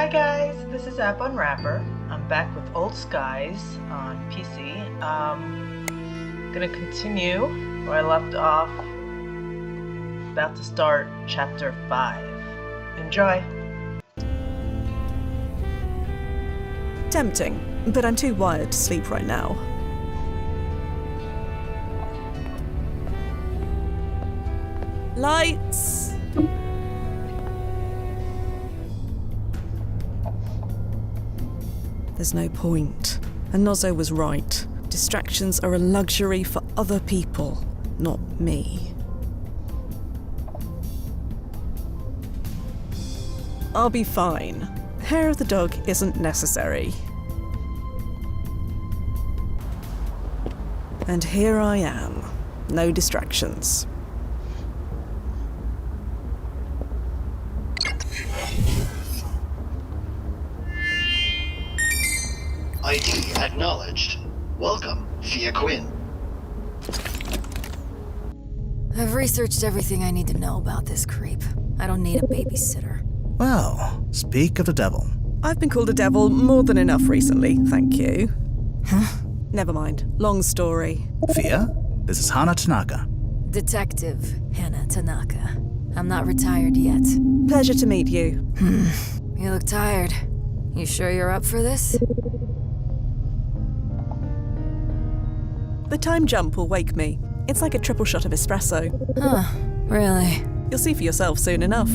Hi guys, this is App Unwrapper. I'm back with Old Skies on PC. Gonna continue where I left off. About to start chapter 5. Enjoy! Tempting, but I'm too wired to sleep right now. Lights! There's no point. And Nozzo was right. Distractions are a luxury for other people, not me. I'll be fine. Hair of the dog isn't necessary. And here I am. No distractions. ID acknowledged. Welcome, Fia Quinn. I've researched everything I need to know about this creep. I don't need a babysitter. Well, speak of the devil. I've been called a devil more than enough recently, thank you. Huh? Never mind. Long story. Fia, this is Hanna Tanaka. Detective Hanna Tanaka. I'm not retired yet. Pleasure to meet you. You look tired. You sure you're up for this? The time jump will wake me. It's like a triple shot of espresso. Huh, really? You'll see for yourself soon enough.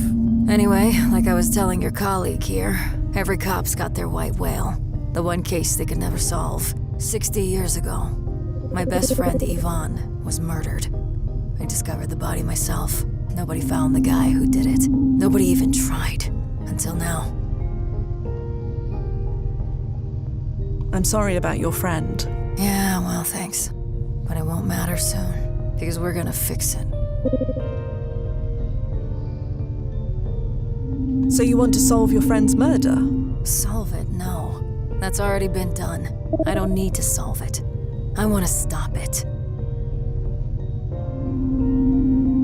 Anyway, like I was telling your colleague here, every cop's got their white whale. The one case they could never solve. 60 years ago, my best friend Yvonne was murdered. I discovered the body myself. Nobody found the guy who did it. Nobody even tried. Until now. I'm sorry about your friend. Yeah, well, thanks. But it won't matter soon, because we're gonna fix it. So you want to solve your friend's murder? Solve it? No. That's already been done. I don't need to solve it. I want to stop it.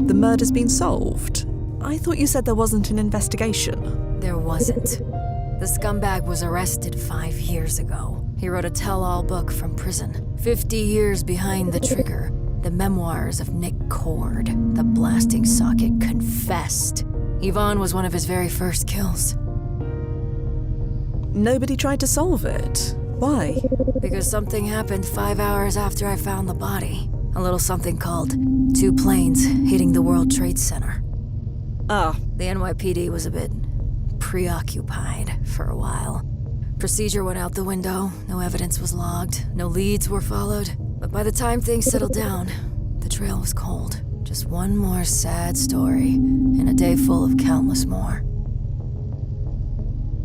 The murder's been solved? I thought you said there wasn't an investigation. There wasn't. The scumbag was arrested 5 years ago. He wrote a tell-all book from prison. 50 years behind the trigger. The memoirs of Nick Chord, the blasting socket, confessed. Yvonne was one of his very first kills. Nobody tried to solve it. Why? Because something happened 5 hours after I found the body. A little something called 2 planes hitting the World Trade Center. Ah, The NYPD was a bit preoccupied for a while. Procedure went out the window, no evidence was logged, no leads were followed. But by the time things settled down, the trail was cold. Just one more sad story, in a day full of countless more.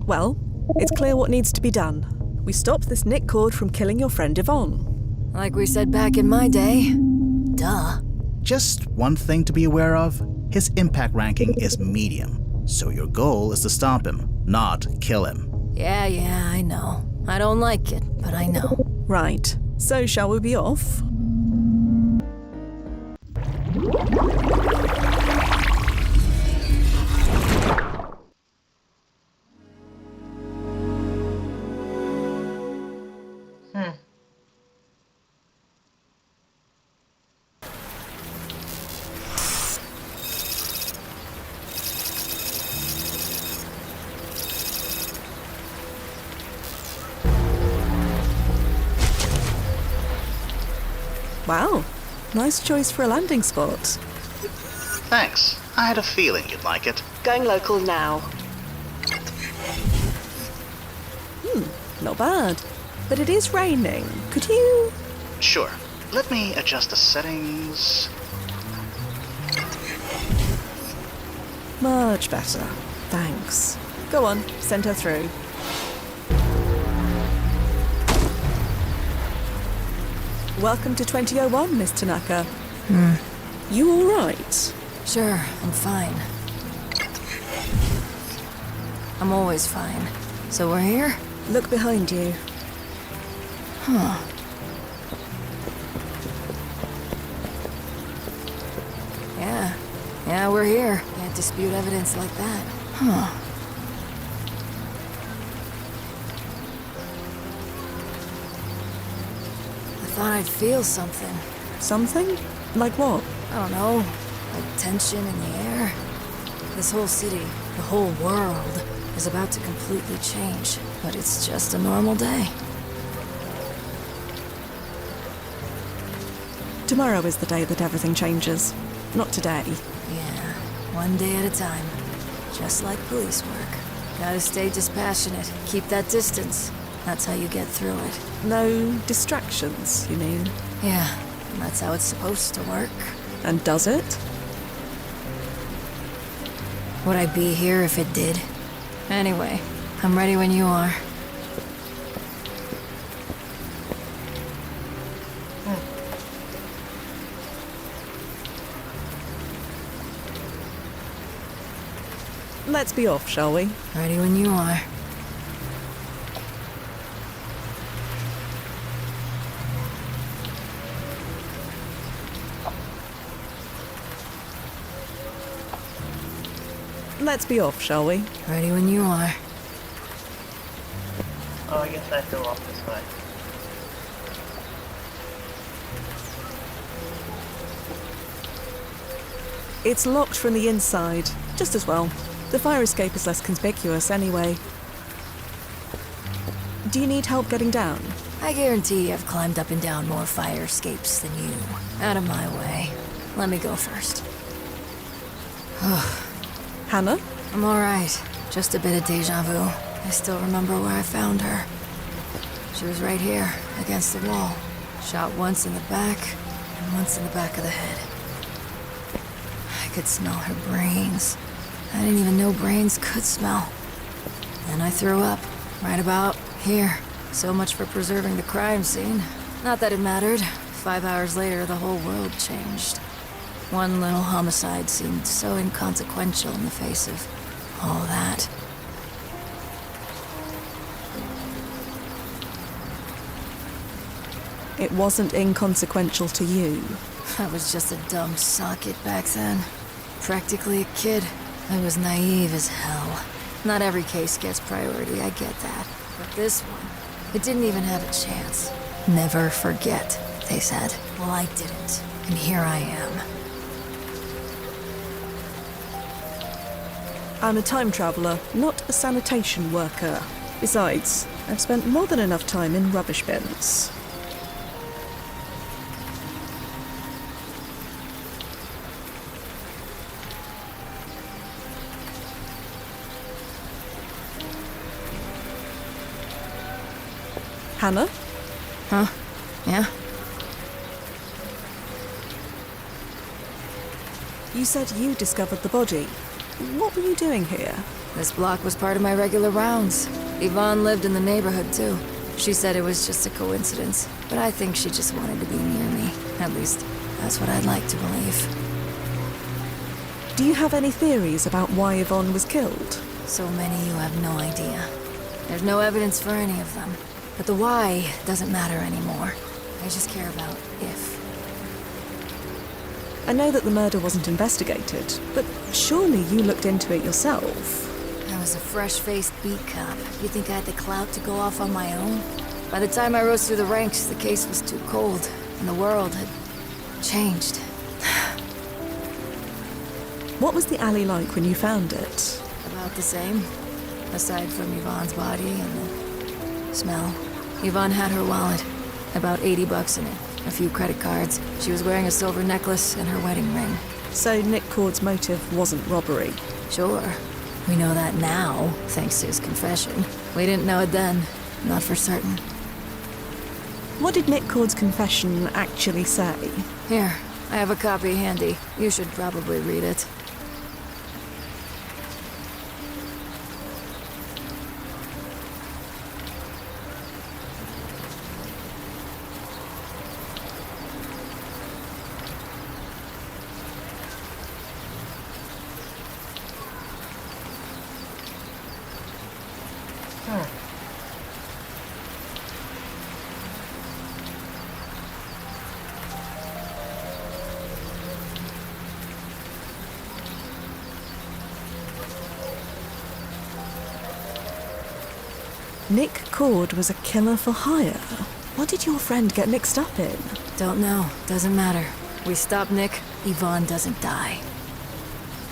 well, it's clear what needs to be done. We stopped this Nick Chord from killing your friend Yvonne. Like we said back in my day. Duh. Just one thing to be aware of. His impact ranking is medium. So your goal is to stop him, not kill him. Yeah, I know. I don't like it, but I know. Right. So shall we be off? Wow, nice choice for a landing spot. Thanks. I had a feeling you'd like it. Going local now. Not bad. But it is raining. Could you... Sure. Let me adjust the settings. Much better. Thanks. Go on, send her through. Welcome to 2001, Miss Tanaka. You all right? Sure, I'm fine. I'm always fine. So we're here? Look behind you. Huh. Yeah, we're here. Can't dispute evidence like that. Huh. thought I'd feel something. Something? Like what? I don't know, like tension in the air. This whole city, the whole world, is about to completely change, but it's just a normal day. Tomorrow is the day that everything changes. Not today. Yeah, one day at a time. Just like police work. Gotta stay dispassionate, keep that distance. That's how you get through it. No distractions, you mean? Yeah, that's how it's supposed to work. And does it? Would I be here if it did? Anyway, I'm ready when you are. Let's be off, shall we? Ready when you are. Let's be off, shall we? Ready when you are. Oh, I guess I have to go off this way. It's locked from the inside. Just as well. The fire escape is less conspicuous anyway. Do you need help getting down? I guarantee I've climbed up and down more fire escapes than you. Out of my way. Let me go first. Hanna? I'm alright. Just a bit of deja vu. I still remember where I found her. She was right here, against the wall. Shot once in the back, and once in the back of the head. I could smell her brains. I didn't even know brains could smell. Then I threw up, right about here. So much for preserving the crime scene. Not that it mattered. 5 hours later, the whole world changed. One little homicide seemed so inconsequential in the face of all that. It wasn't inconsequential to you. I was just a dumb socket back then. Practically a kid. I was naive as hell. Not every case gets priority, I get that. But this one, it didn't even have a chance. Never forget, they said. Well, I didn't. And here I am. I'm a time traveler, not a sanitation worker. Besides, I've spent more than enough time in rubbish bins. Hanna? Huh? Yeah? You said you discovered the body. What were you doing here? This block was part of my regular rounds. Yvonne lived in the neighborhood, too. She said it was just a coincidence, but I think she just wanted to be near me. At least, that's what I'd like to believe. Do you have any theories about why Yvonne was killed? So many you have no idea. There's no evidence for any of them. But the why doesn't matter anymore. I just care about if. I know that the murder wasn't investigated, but surely you looked into it yourself. I was a fresh-faced beat cop. You think I had the clout to go off on my own? By the time I rose through the ranks, the case was too cold, and the world had changed. What was the alley like when you found it? About the same, aside from Yvonne's body and the smell. Yvonne had her wallet, about $80 in it, a few credit cards. She was wearing a silver necklace and her wedding ring. So Nick Chord's motive wasn't robbery? Sure. We know that now, thanks to his confession. We didn't know it then, not for certain. What did Nick Chord's confession actually say? Here, I have a copy handy. You should probably read it. Nick Chord was a killer for hire. What did your friend get mixed up in? Don't know. Doesn't matter. We stop Nick, Yvonne doesn't die.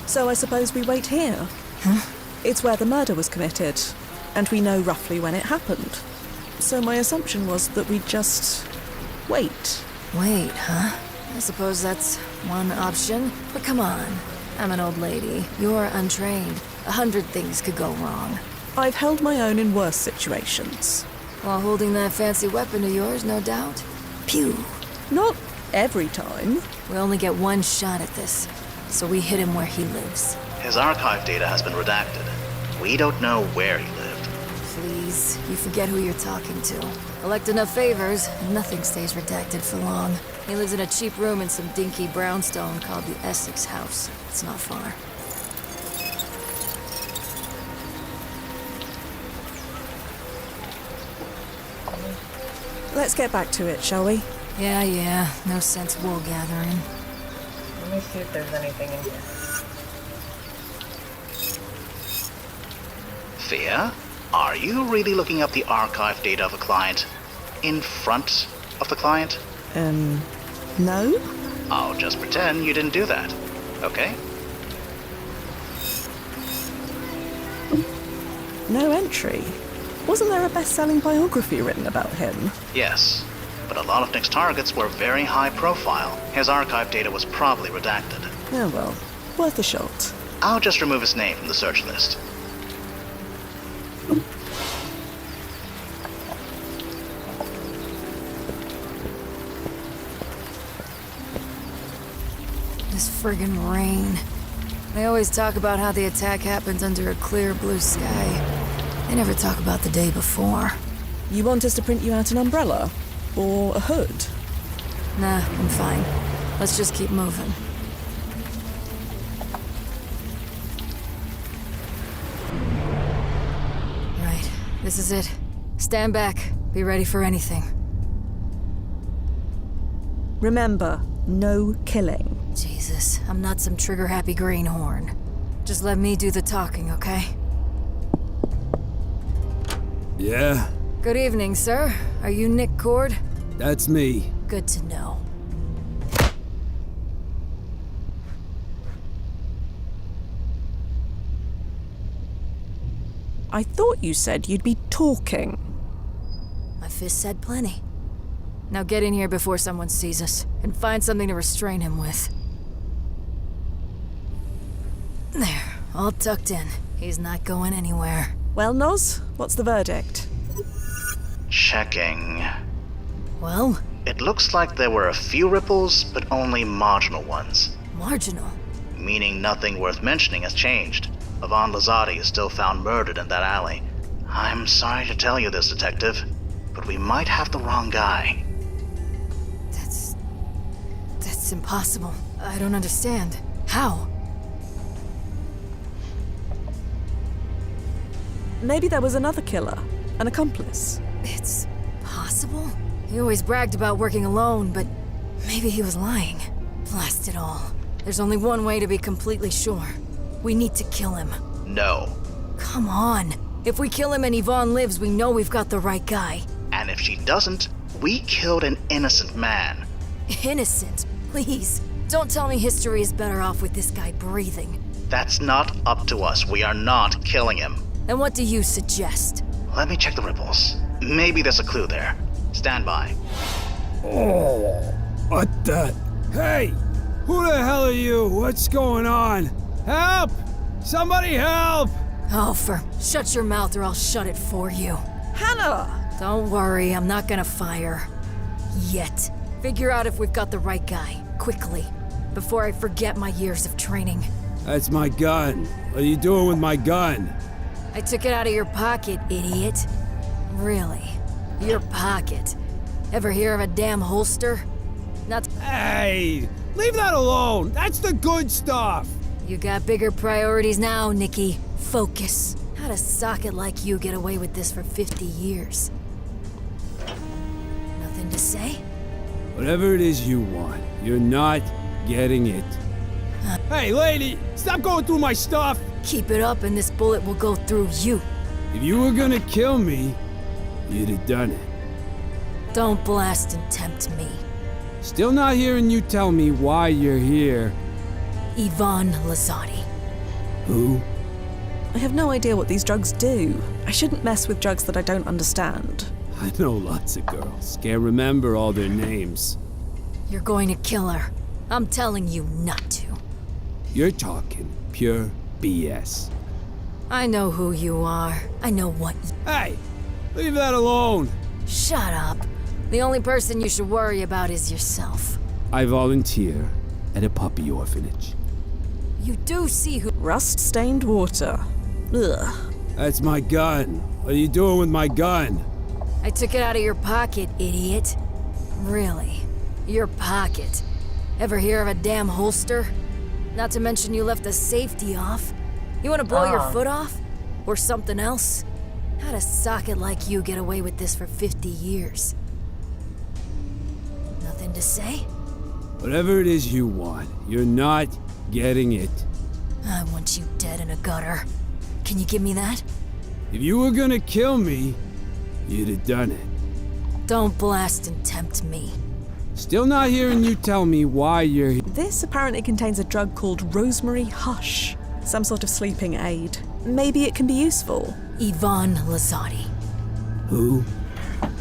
So I suppose we wait here? Huh? It's where the murder was committed, and we know roughly when it happened. So my assumption was that we'd just wait. Wait, huh? I suppose that's one option. But come on. I'm an old lady. You're untrained. 100 things could go wrong. I've held my own in worse situations. While holding that fancy weapon of yours, no doubt. Pew! Not every time. We only get one shot at this, so we hit him where he lives. His archive data has been redacted. We don't know where he lived. Please, you forget who you're talking to. Collect enough favors, and nothing stays redacted for long. He lives in a cheap room in some dinky brownstone called the Essex House. It's not far. Let's get back to it, shall we? Yeah. No sense wool gathering. Let me see if there's anything in here. Fia, are you really looking up the archive data of a client in front of the client? No? I'll just pretend you didn't do that, okay? No entry. Wasn't there a best-selling biography written about him? Yes, but a lot of Nick's targets were very high profile. His archive data was probably redacted. Oh well, worth a shot. I'll just remove his name from the search list. This friggin' rain. They always talk about how the attack happened under a clear blue sky. They never talk about the day before. You want us to print you out an umbrella? Or a hood? Nah, I'm fine. Let's just keep moving. Right, this is it. Stand back. Be ready for anything. Remember, no killing. Jesus, I'm not some trigger-happy greenhorn. Just let me do the talking, okay? Yeah, Good evening, sir. Are you Nick Chord? that's me. Good to know. I thought you said you'd be talking. My fist said plenty. Now get in here before someone sees us, and find something to restrain him with. There, all tucked in. He's not going anywhere. Well, Noz, what's the verdict? Checking. Well, It looks like there were a few ripples, but only marginal ones. marginal. Meaning nothing worth mentioning has changed. Yvonne Lozzotti is still found murdered in that alley. I'm sorry to tell you this, Detective, but we might have the wrong guy. That's impossible. I don't understand. How? Maybe there was another killer, an accomplice. It's possible? He always bragged about working alone, but maybe he was lying. Blast it all. There's only one way to be completely sure. We need to kill him. No. Come on. If we kill him and Yvonne lives, we know we've got the right guy. And if she doesn't, we killed an innocent man. Innocent. Please. Don't tell me history is better off with this guy breathing. That's not up to us. We are not killing him. Then what do you suggest? Let me check the ripples. Maybe there's a clue there. Stand by. Oh, what the? Hey, who the hell are you? What's going on? Help! Somebody help! Oh, shut your mouth or I'll shut it for you. Hanna! Don't worry, I'm not gonna fire. Yet. Figure out if we've got the right guy, quickly, before I forget my years of training. That's my gun. What are you doing with my gun? I took it out of your pocket, idiot. Really? Your pocket? Ever hear of a damn holster? Not. Hey, leave that alone. That's the good stuff. You got bigger priorities now, Nikki. Focus. How'd a socket like you get away with this for 50 years? Nothing to say? Whatever it is you want, you're not getting it. Hey, lady, stop going through my stuff. Keep it up and this bullet will go through you. If you were gonna kill me, you'd have done it. Don't blast and tempt me. Still not hearing you tell me why you're here. Yvonne Lozzotti. Who? I have no idea what these drugs do. I shouldn't mess with drugs that I don't understand. I know lots of girls. Can't remember all their names. You're going to kill her. I'm telling you not to. You're talking pure BS. I know who you are. I know what Hey! Leave that alone! Shut up. The only person you should worry about is yourself. I volunteer at a puppy orphanage. You do see who— Rust-stained water. Ugh. That's my gun. What are you doing with my gun? I took it out of your pocket, idiot. Really? Your pocket. Ever hear of a damn holster? Not to mention you left the safety off. You want to blow your foot off? Or something else? How'd a socket like you get away with this for 50 years? Nothing to say? Whatever it is you want, you're not getting it. I want you dead in a gutter. Can you give me that? If you were gonna kill me, you'd have done it. Don't blast and tempt me. Still not hearing you tell me why you're here. This apparently contains a drug called rosemary hush. Some sort of sleeping aid. Maybe it can be useful. Yvonne Lozzotti. Who?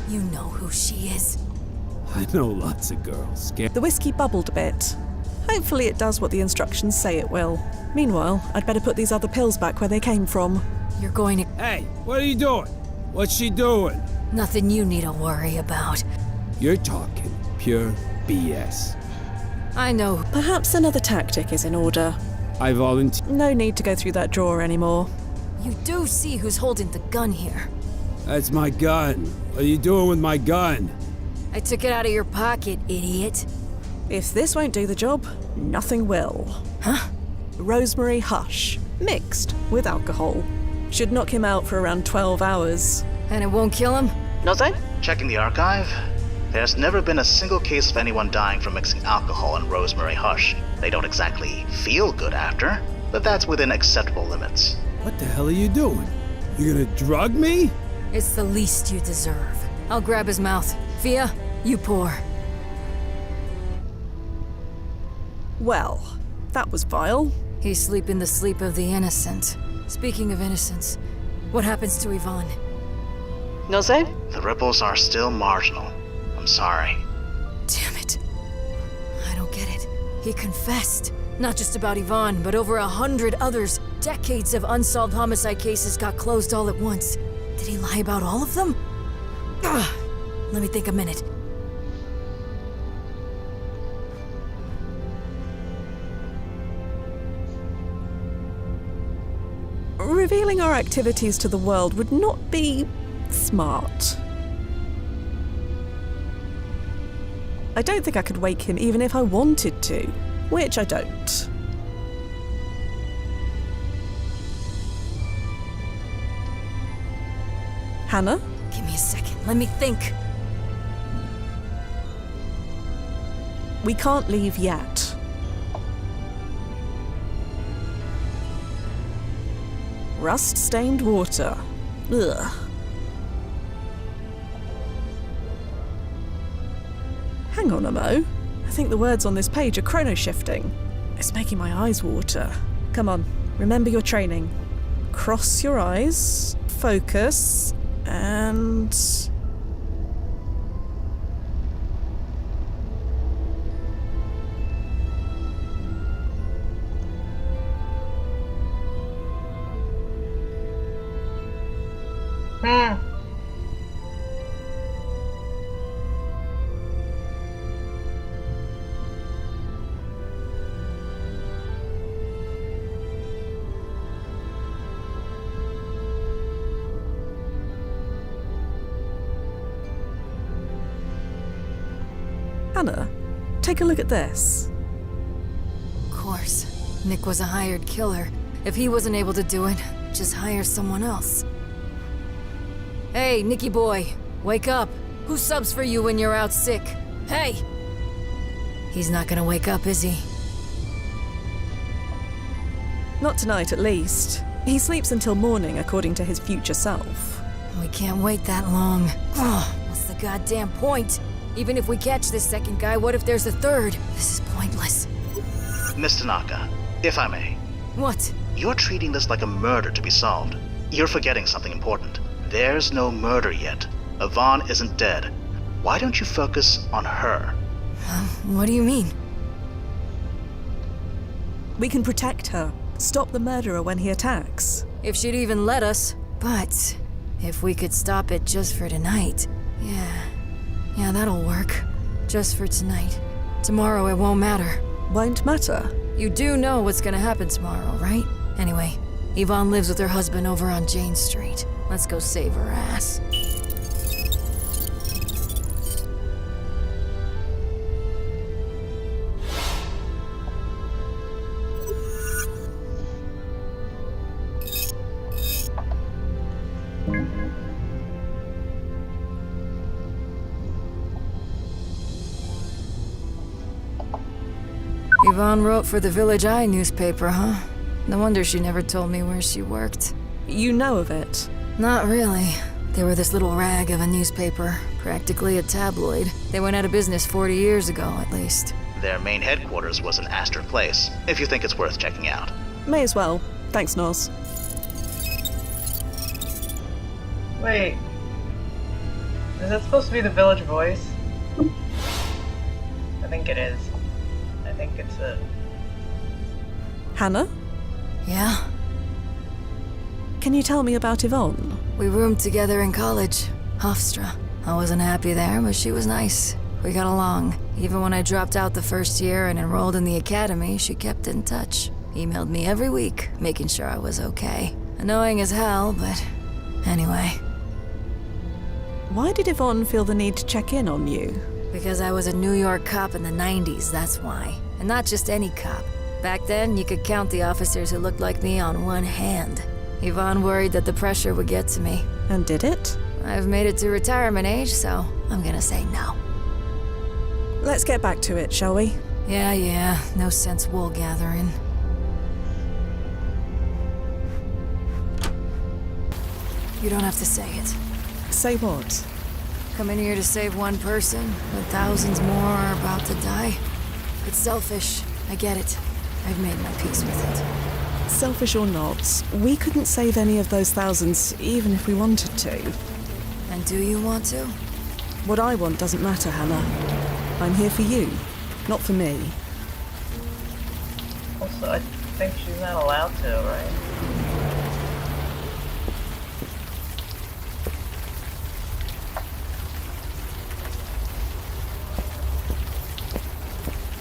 You know who she is. I know lots of girls. The whiskey bubbled a bit. Hopefully it does what the instructions say it will. Meanwhile, I'd better put these other pills back where they came from. You're going to— Hey, what are you doing? What's she doing? Nothing you need to worry about. You're talking pure BS. I know. Perhaps another tactic is in order. I volunteer. No need to go through that drawer anymore. You do see who's holding the gun here. That's my gun. What are you doing with my gun? I took it out of your pocket, idiot. If this won't do the job, nothing will. Huh? Rosemary hush, mixed with alcohol. Should knock him out for around 12 hours. And it won't kill him? No, sir? Checking the archive, there's never been a single case of anyone dying from mixing alcohol and rosemary hush. They don't exactly feel good after, but that's within acceptable limits. What the hell are you doing? You gonna drug me? It's the least you deserve. I'll grab his mouth. Fia, you pour. Well, that was vile. He's sleeping the sleep of the innocent. Speaking of innocence, what happens to Yvonne? No, sir? The ripples are still marginal. I'm sorry. Damn it. I don't get it. He confessed. Not just about Yvonne, but over 100 others. Decades of unsolved homicide cases got closed all at once. Did he lie about all of them? Ugh. Let me think a minute. Revealing our activities to the world would not be smart. I don't think I could wake him even if I wanted to, which I don't. Hanna? Give me a second. Let me think. We can't leave yet. Rust-stained water. Ugh. Hang on a mo. I think the words on this page are chrono-shifting. It's making my eyes water. Come on, remember your training. Cross your eyes, focus, and... Hanna, take a look at this. Of course. Nick was a hired killer. If he wasn't able to do it, just hire someone else. Hey, Nicky boy, wake up. Who subs for you when you're out sick? Hey! He's not gonna wake up, is he? Not tonight, at least. He sleeps until morning, according to his future self. We can't wait that long. Oh, what's the goddamn point? Even if we catch this second guy, what if there's a third? This is pointless. Miss Tanaka, if I may. What? You're treating this like a murder to be solved. You're forgetting something important. There's no murder yet. Yvonne isn't dead. Why don't you focus on her? What do you mean? We can protect her. Stop the murderer when he attacks. If she'd even let us. But if we could stop it just for tonight. Yeah, that'll work. Just for tonight. Tomorrow it won't matter. Won't matter. You do know what's gonna happen tomorrow, right? Anyway, Yvonne lives with her husband over on Jane Street. Let's go save her ass. Yvonne wrote for the Village Eye newspaper, huh? No wonder she never told me where she worked. You know of it? Not really. They were this little rag of a newspaper, practically a tabloid. They went out of business 40 years ago, at least. Their main headquarters was in Astor Place, if you think it's worth checking out. May as well. Thanks, Nos. Wait. Is that supposed to be the Village Voice? I think it is. I think it's a... Hanna? Yeah? Can you tell me about Yvonne? We roomed together in college, Hofstra. I wasn't happy there, but she was nice. We got along. Even when I dropped out the first year and enrolled in the academy, she kept in touch. Emailed me every week, making sure I was okay. Annoying as hell, but anyway. Why did Yvonne feel the need to check in on you? Because I was a New York cop in the 90s, that's why. And not just any cop. Back then, you could count the officers who looked like me on one hand. Yvonne worried that the pressure would get to me. And did it? I've made it to retirement age, so I'm gonna say no. Let's get back to it, shall we? Yeah, no sense wool gathering. You don't have to say it. Say what? Come in here to save one person, but thousands more are about to die. It's selfish. I get it. I've made my peace with it. Selfish or not, we couldn't save any of those thousands even if we wanted to. And do you want to? What I want doesn't matter, Hanna. I'm here for you, not for me. Also, I think she's not allowed to, right?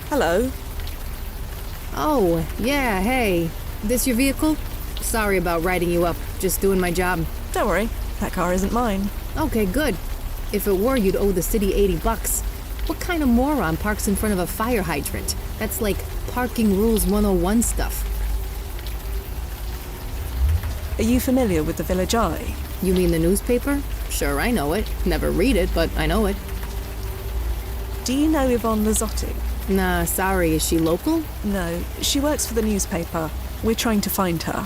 Hello. Oh, yeah, hey. This your vehicle? Sorry about riding you up. Just doing my job. Don't worry, that car isn't mine. Okay, good. If it were, you'd owe the city $80. What kind of moron parks in front of a fire hydrant? That's like parking rules 101 stuff. Are you familiar with the Village Eye? You mean the newspaper? Sure, I know it. Never read it, but I know it. Do you know Yvonne Lozzotti? Nah, sorry. Is she local? No, she works for the newspaper. We're trying to find her.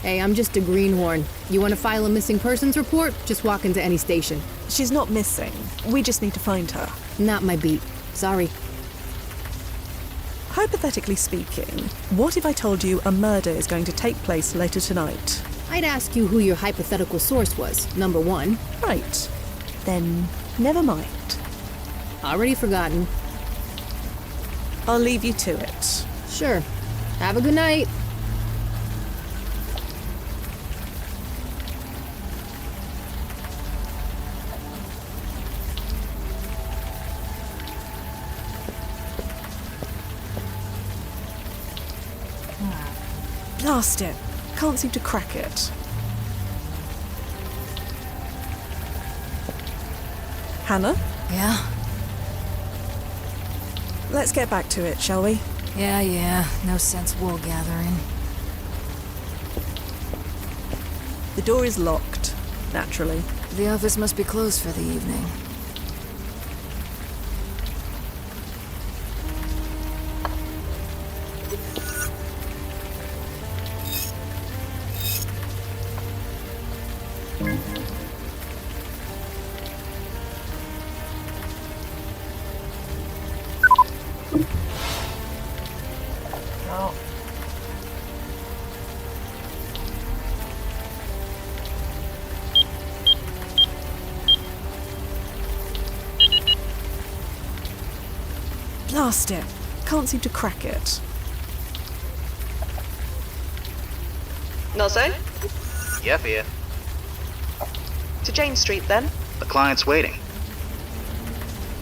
Hey, I'm just a greenhorn. You want to file a missing persons report? Just walk into any station. She's not missing. We just need to find her. Not my beat. Sorry. Hypothetically speaking, what if I told you a murder is going to take place later tonight? I'd ask you who your hypothetical source was, number one. Right. Then, never mind. Already forgotten. I'll leave you to it. Sure. Have a good night. Blast it. Can't seem to crack it. Hanna? Yeah? Let's get back to it, shall we? Yeah, no sense wool gathering. The door is locked, naturally. The office must be closed for the evening. Blast it. Can't seem to crack it. Nozze? Yeah, Fia. To Jane Street, then? The client's waiting.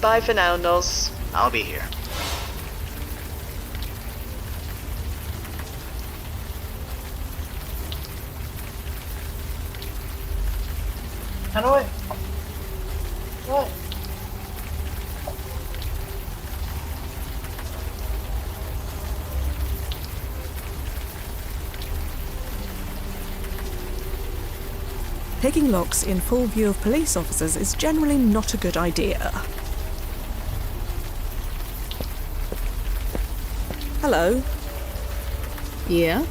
Bye for now, Noz. I'll be here. How do I... What? Picking locks in full view of police officers is generally not a good idea. Hello. Yeah?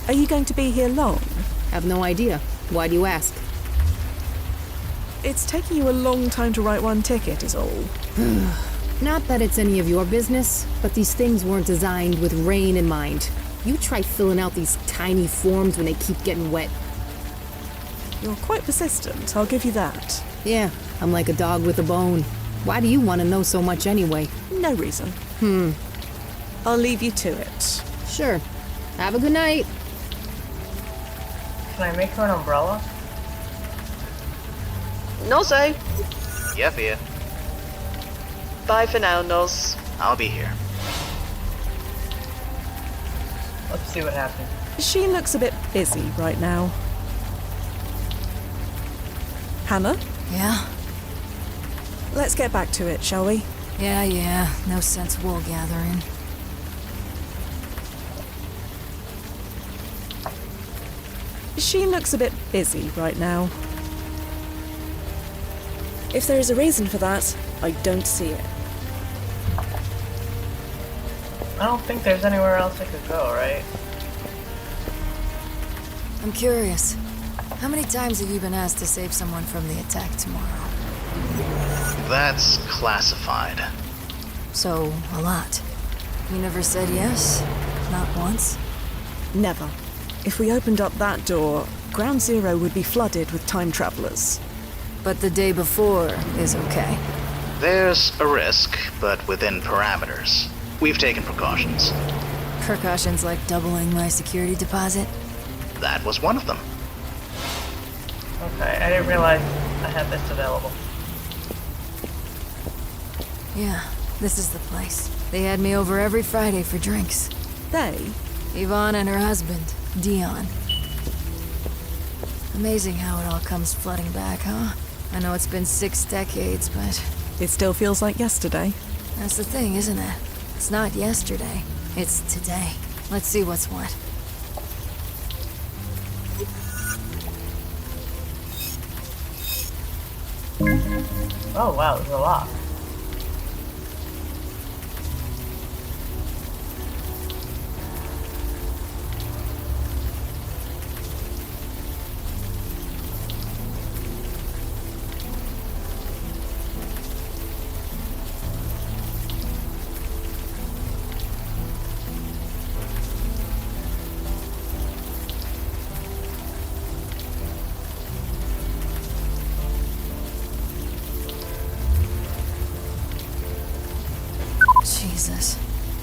Are you going to be here long? Have no idea. Why do you ask? It's taking you a long time to write one ticket, is all. Not that it's any of your business, but these things weren't designed with rain in mind. You try filling out these tiny forms when they keep getting wet. You're quite persistent, I'll give you that. Yeah, I'm like a dog with a bone. Why do you want to know so much anyway? No reason. I'll leave you to it. Sure. Have a good night. Can I make her an umbrella? Nozze! Yeah, Fia. Bye for now, Noz. I'll be here. Let's see what happens. She looks a bit busy right now. Hanna, Yeah? let's get back to it, shall we? Yeah. No sense wool gathering. She looks a bit busy right now. If there is a reason for that, I don't see it. I don't think there's anywhere else I could go, right? I'm curious. How many times have you been asked to save someone from the attack tomorrow? That's classified. So, a lot. You never said yes? Not once? Never. If we opened up that door, Ground Zero would be flooded with time travelers. But the day before is okay. There's a risk, but within parameters. We've taken precautions. Precautions like doubling my security deposit? That was one of them. Okay, I didn't realize I had this available. Yeah, this is the place. They had me over every Friday for drinks. They? Yvonne and her husband, Dion. Amazing how it all comes flooding back, huh? I know it's been 6 decades, but It still feels like yesterday. that's the thing, isn't it? It's not yesterday. It's today. Let's see what's what. Oh wow, there's a lot. Jesus.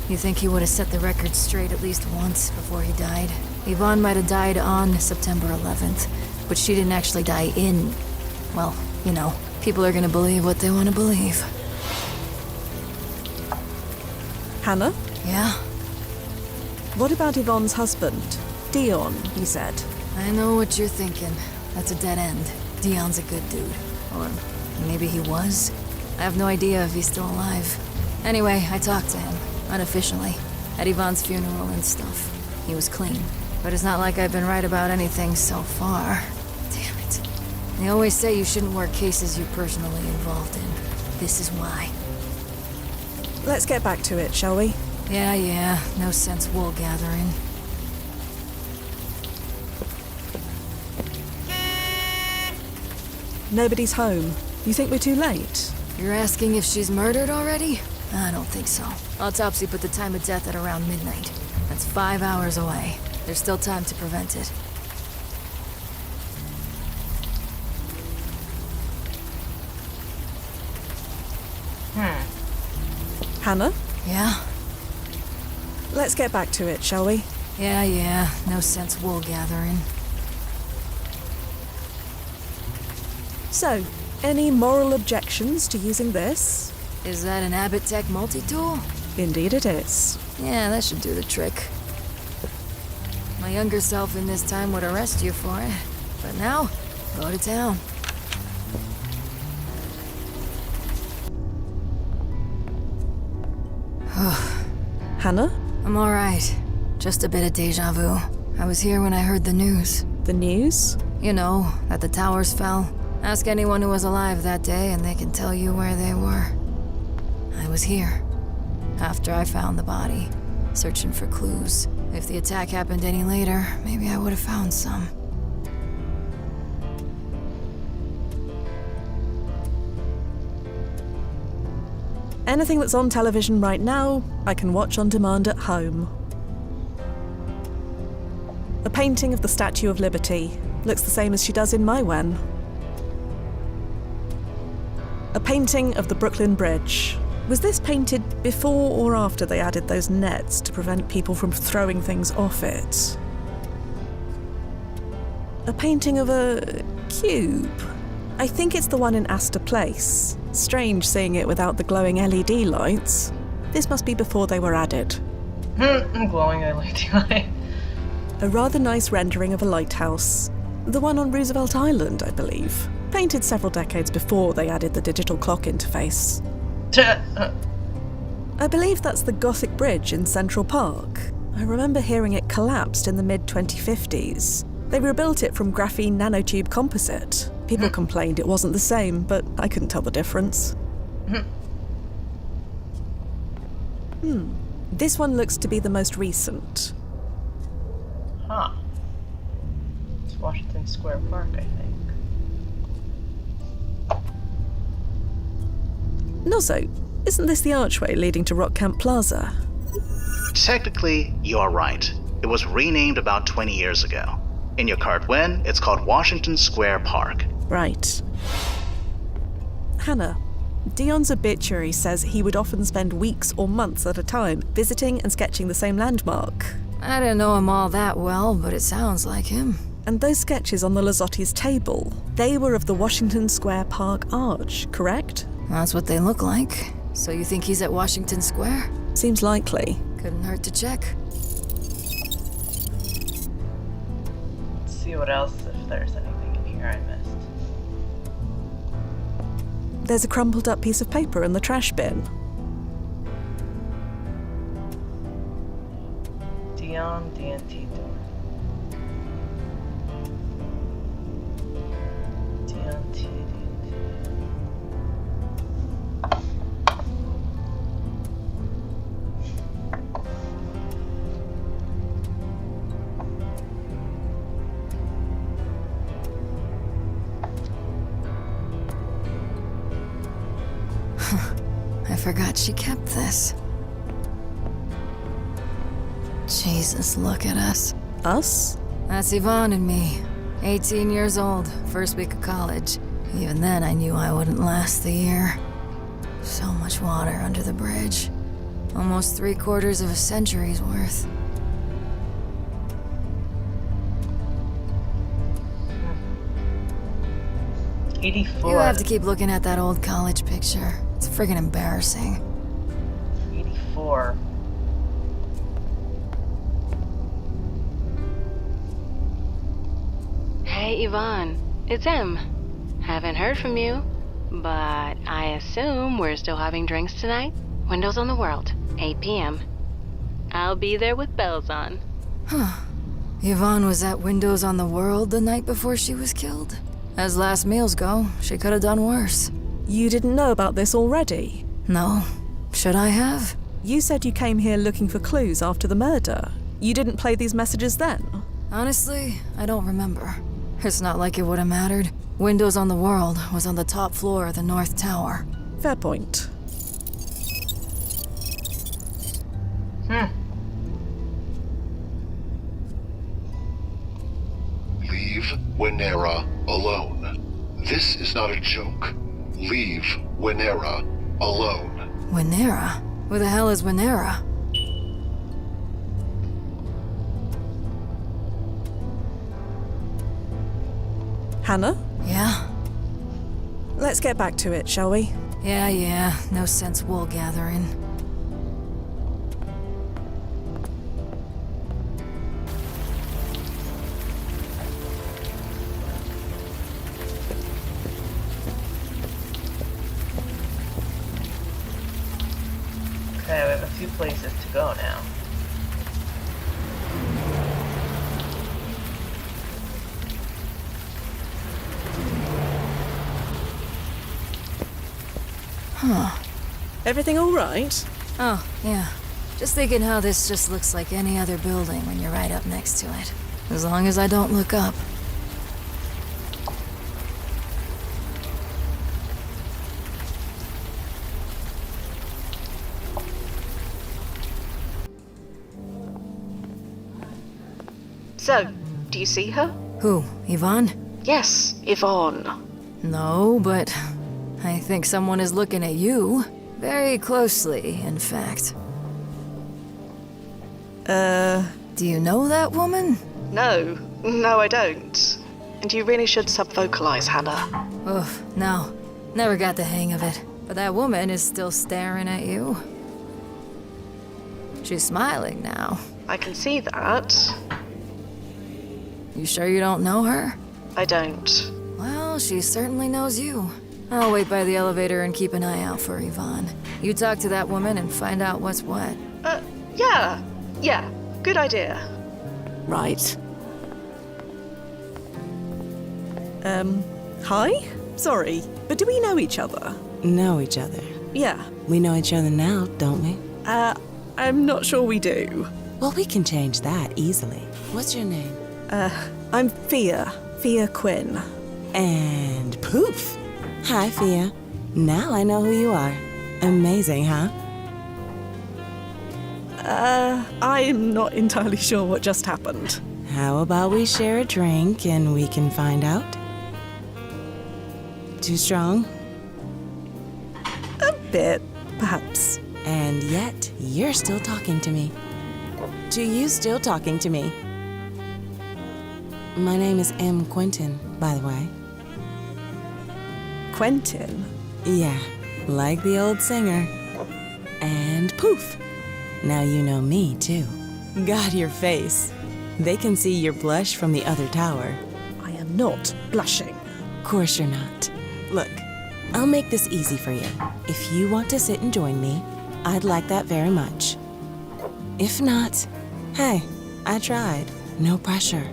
You think he would have set the record straight at least once before he died? Yvonne might have died on September 11th, but she didn't actually die in... Well, you know, people are gonna believe what they want to believe. Hanna, Yeah? what about Yvonne's husband? Dion, you said. I know what you're thinking. That's a dead end. Dion's a good dude. Or maybe he was? I have no idea if he's still alive. Anyway, I talked to him, unofficially, at Yvonne's funeral and stuff. He was clean. But it's not like I've been right about anything so far. Damn it. They always say you shouldn't work cases you're personally involved in. This is why. Let's get back to it, shall we? Yeah. No sense wool gathering. Nobody's home. You think we're too late? You're asking if she's murdered already? I don't think so. Autopsy put the time of death at around midnight. That's 5 hours away. There's still time to prevent it. Hanna, Yeah? let's get back to it, shall we? Yeah. No sense wool gathering. So, any moral objections to using this? Is that an Abbott Tech multi-tool? Indeed it is. Yeah, that should do the trick. My younger self in this time would arrest you for it. But now, go to town. Hanna? I'm alright. Just a bit of deja vu. I was here when I heard the news. The news? You know, that the towers fell. Ask anyone who was alive that day and they can tell you where they were. I was here. After I found the body. Searching for clues. If the attack happened any later, maybe I would have found some. Anything that's on television right now, I can watch on demand at home. A painting of the Statue of Liberty. Looks the same as she does in my wen. A painting of the Brooklyn Bridge. Was this painted before or after they added those nets to prevent people from throwing things off it? A painting of a cube. I think it's the one in Astor Place. Strange seeing it without the glowing LED lights. This must be before they were added. Glowing LED light. A rather nice rendering of a lighthouse. The one on Roosevelt Island, I believe. Painted several decades before they added the digital clock interface. I believe that's the Gothic Bridge in Central Park. I remember hearing it collapsed in the mid-2050s. They rebuilt it from graphene nanotube composite. People complained it wasn't the same, but I couldn't tell the difference. This one looks to be the most recent. Huh. It's Washington Square Park, I think. Nozzo, isn't this the archway leading to Rock Camp Plaza? Technically, you're right. It was renamed about 20 years ago. In your card win, it's called Washington Square Park. Right. Hanna, Dion's obituary says he would often spend weeks or months at a time visiting and sketching the same landmark. I didn't know him all that well, but it sounds like him. And those sketches on the Lozzotti's table, they were of the Washington Square Park Arch, correct? That's what they look like. So you think he's at Washington Square? Seems likely. Couldn't hurt to check. Let's see what else, if there's anything in here I missed. There's a crumpled up piece of paper in the trash bin. Dion DNT door. DNT. I forgot she kept this. Jesus, look at us. Us? That's Yvonne and me. 18 years old, first week of college. Even then, I knew I wouldn't last the year. So much water under the bridge. Almost 3/4 of a century's worth. $84. You have to keep looking at that old college picture. It's friggin' embarrassing. 84. Hey Yvonne, it's Em. Haven't heard from you, but I assume we're still having drinks tonight? Windows on the World, 8 p.m. I'll be there with bells on. Yvonne was at Windows on the World the night before she was killed. As last meals go, she could have done worse. You didn't know about this already? No. Should I have? You said you came here looking for clues after the murder. You didn't play these messages then? Honestly, I don't remember. It's not like it would have mattered. Windows on the World was on the top floor of the North Tower. Fair point. Leave Winera alone. This is not a joke. Leave Winera alone. Winera? Where the hell is Winera? Hanna? Yeah? Let's get back to it, shall we? Yeah. No sense wool gathering. Okay, we have a few places to go now. Huh. Everything all right? Oh, yeah. Just thinking how this just looks like any other building when you're right up next to it. As long as I don't look up. So, do you see her? Who, Yvonne? Yes, Yvonne. No, but I think someone is looking at you. Very closely, in fact. Do you know that woman? No, I don't. And you really should sub-vocalize, Hanna. Oof, no. Never got the hang of it. But that woman is still staring at you. She's smiling now. I can see that. You sure you don't know her? I don't. Well, she certainly knows you. I'll wait by the elevator and keep an eye out for Yvonne. You talk to that woman and find out what's what. Yeah, good idea. Right. Hi? Sorry, but do we know each other? Know each other. Yeah. We know each other now, don't we? I'm not sure we do. Well, we can change that easily. What's your name? I'm Fia. Fia Quinn. And poof! Hi, Fia. Now I know who you are. Amazing, huh? I'm not entirely sure what just happened. How about we share a drink and we can find out? Too strong? A bit, perhaps. And yet, you're still talking to me. To you still talking to me. My name is M. Quentin, by the way. Quentin? Yeah, like the old singer. And poof! Now you know me, too. God, your face. They can see your blush from the other tower. I am not blushing. Course you're not. Look, I'll make this easy for you. If you want to sit and join me, I'd like that very much. If not, hey, I tried. No pressure.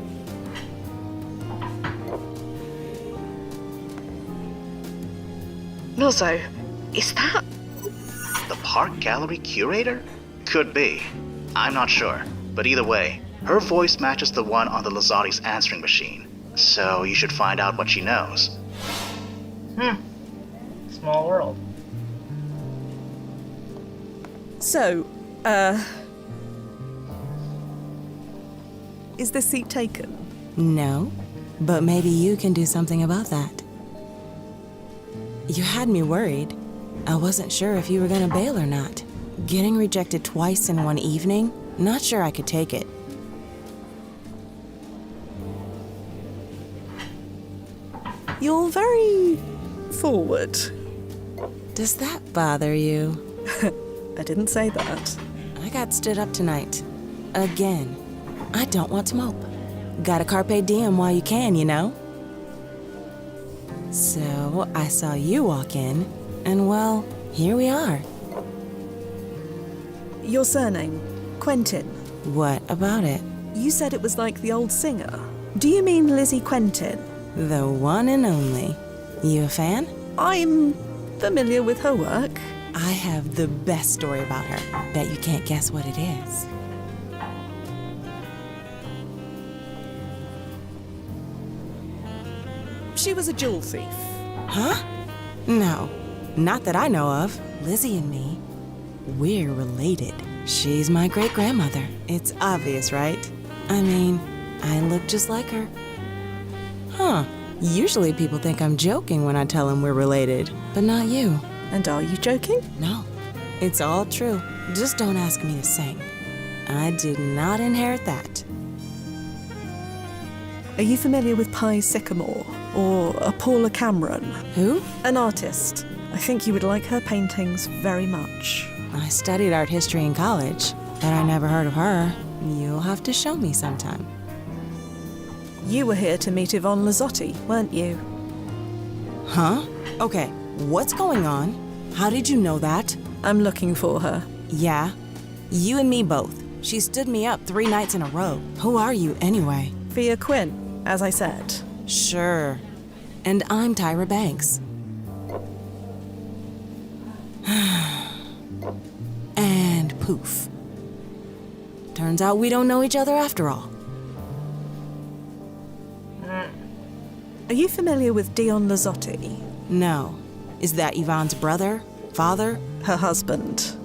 Lozzo, is that... The park gallery curator? Could be. I'm not sure. But either way, her voice matches the one on the Lozzotti's answering machine. So you should find out what she knows. Small world. So, is this seat taken? No, but maybe you can do something about that. You had me worried. I wasn't sure if you were gonna bail or not. Getting rejected twice in one evening? Not sure I could take it. You're very forward. Does that bother you? I didn't say that. I got stood up tonight. Again. I don't want to mope. Gotta carpe diem while you can, you know? So, I saw you walk in, and well, here we are. Your surname, Quentin. What about it? You said it was like the old singer. Do you mean Lizzie Quentin? The one and only. You a fan? I'm familiar with her work. I have the best story about her. Bet you can't guess what it is. She was a jewel thief. Huh? No, not that I know of. Lizzie and me, we're related. She's my great-grandmother. It's obvious, right? I mean, I look just like her. Huh. Usually people think I'm joking when I tell them we're related, but not you. And are you joking? No. It's all true. Just don't ask me to sing. I did not inherit that. Are you familiar with Pye Sycamore or Paula Cameron? Who? An artist. I think you would like her paintings very much. I studied art history in college, but I never heard of her. You'll have to show me sometime. You were here to meet Yvonne Lozzotti, weren't you? Huh? Okay, what's going on? How did you know that? I'm looking for her. Yeah, you and me both. She stood me up 3 nights in a row. Who are you, anyway? Fia Quinn, as I said. Sure. And I'm Tyra Banks. And poof. Turns out we don't know each other after all. Are you familiar with Dion Lozzotti? No. Is that Yvonne's brother? Father? Her husband.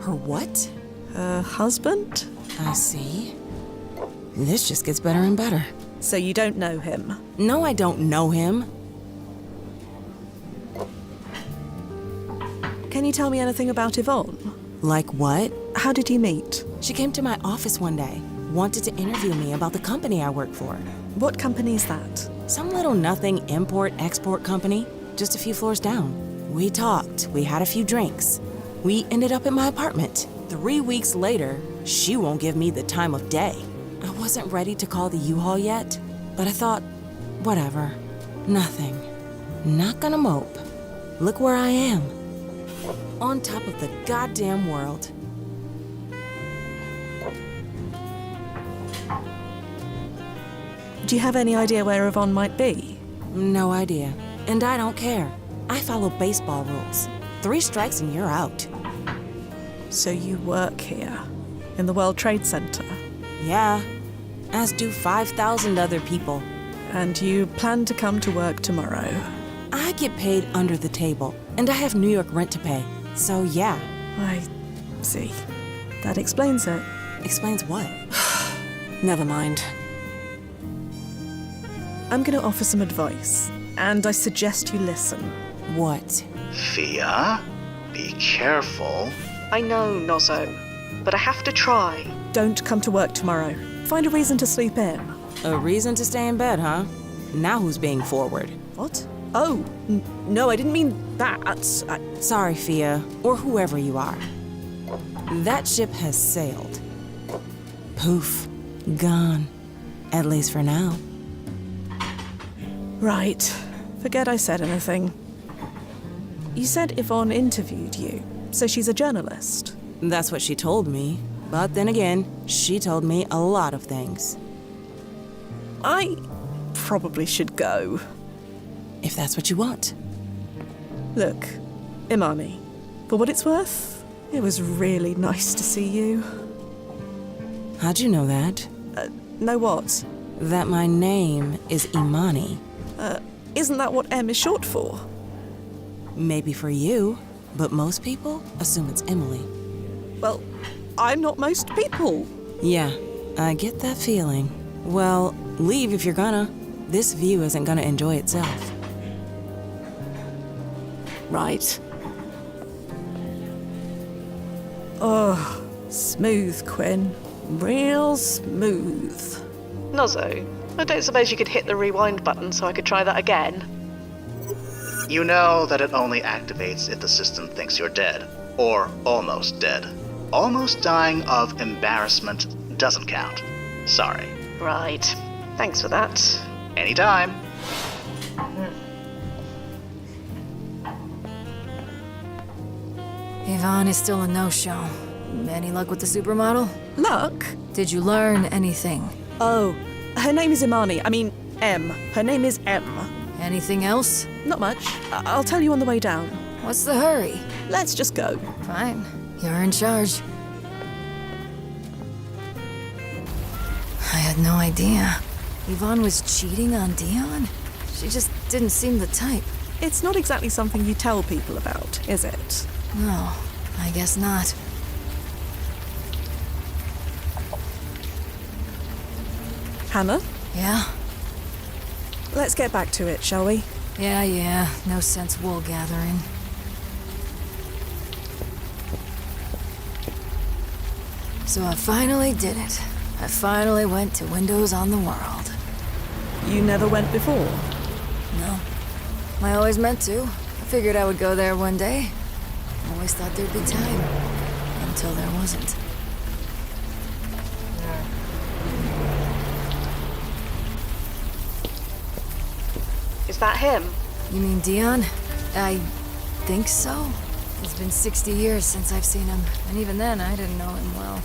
Her what? Her husband? I see. This just gets better and better. So you don't know him? No, I don't know him. Can you tell me anything about Yvonne? Like what? How did you meet? She came to my office one day, wanted to interview me about the company I work for. What company is that? Some little nothing import-export company, just a few floors down. We talked, we had a few drinks. We ended up at my apartment. 3 weeks later, she won't give me the time of day. I wasn't ready to call the U-Haul yet, but I thought, whatever, nothing. Not gonna mope. Look where I am. On top of the goddamn world. Do you have any idea where Yvonne might be? No idea. And I don't care. I follow baseball rules. 3 strikes and you're out. So you work here, in the World Trade Center? Yeah, as do 5,000 other people. And you plan to come to work tomorrow? I get paid under the table, and I have New York rent to pay. So yeah. I see. That explains it. Explains what? Never mind. I'm going to offer some advice, and I suggest you listen. What? Fia, be careful. I know, Nozzo, but I have to try. Don't come to work tomorrow. Find a reason to sleep in. A reason to stay in bed, huh? Now who's being forward? What? Oh, no, I didn't mean that. Sorry, Fia, or whoever you are. That ship has sailed. Poof. Gone. At least for now. Right. Forget I said anything. You said Yvonne interviewed you, so she's a journalist. That's what she told me. But then again, she told me a lot of things. I probably should go. If that's what you want. Look, Imani, for what it's worth, it was really nice to see you. How'd you know that? Know what? That my name is Imani. Isn't that what M is short for? Maybe for you, but most people assume it's Emily. Well, I'm not most people. Yeah, I get that feeling. Well, leave if you're gonna. This view isn't gonna enjoy itself. Right. Oh, smooth, Quinn. Real smooth. Nozzo, I don't suppose you could hit the rewind button so I could try that again? You know that it only activates if the system thinks you're dead, or almost dead. Almost dying of embarrassment doesn't count. Sorry. Right. Thanks for that. Anytime. Yvonne is still a no-show. Any luck with the supermodel? Luck? Did you learn anything? Oh, her name is Imani. I mean, M. Her name is M. Anything else? Not much. I'll tell you on the way down. What's the hurry? Let's just go. Fine. You're in charge. I had no idea. Yvonne was cheating on Dion? She just didn't seem the type. It's not exactly something you tell people about, is it? No, I guess not. Hanna? Yeah? Let's get back to it, shall we? Yeah. No sense wool gathering. So I finally did it. I finally went to Windows on the World. You never went before? No. I always meant to. I figured I would go there one day. Always thought there'd be time. Until there wasn't. Is that him? You mean Dion? I think so. It's been 60 years since I've seen him, and even then I didn't know him well.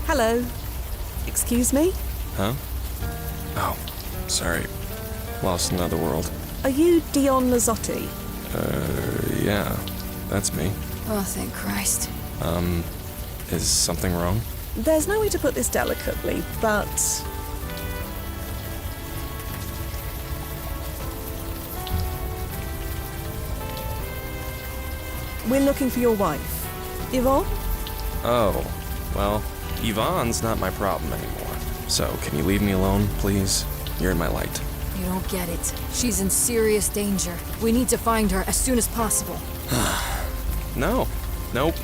Hello. Excuse me? Huh? Oh, sorry. Lost in another world. Are you Dion Lozzotti? Yeah. That's me. Oh, thank Christ. Is something wrong? There's no way to put this delicately, but... we're looking for your wife. Yvonne? Oh, well, Yvonne's not my problem anymore. So, can you leave me alone, please? You're in my light. You don't get it. She's in serious danger. We need to find her as soon as possible. No. Nope.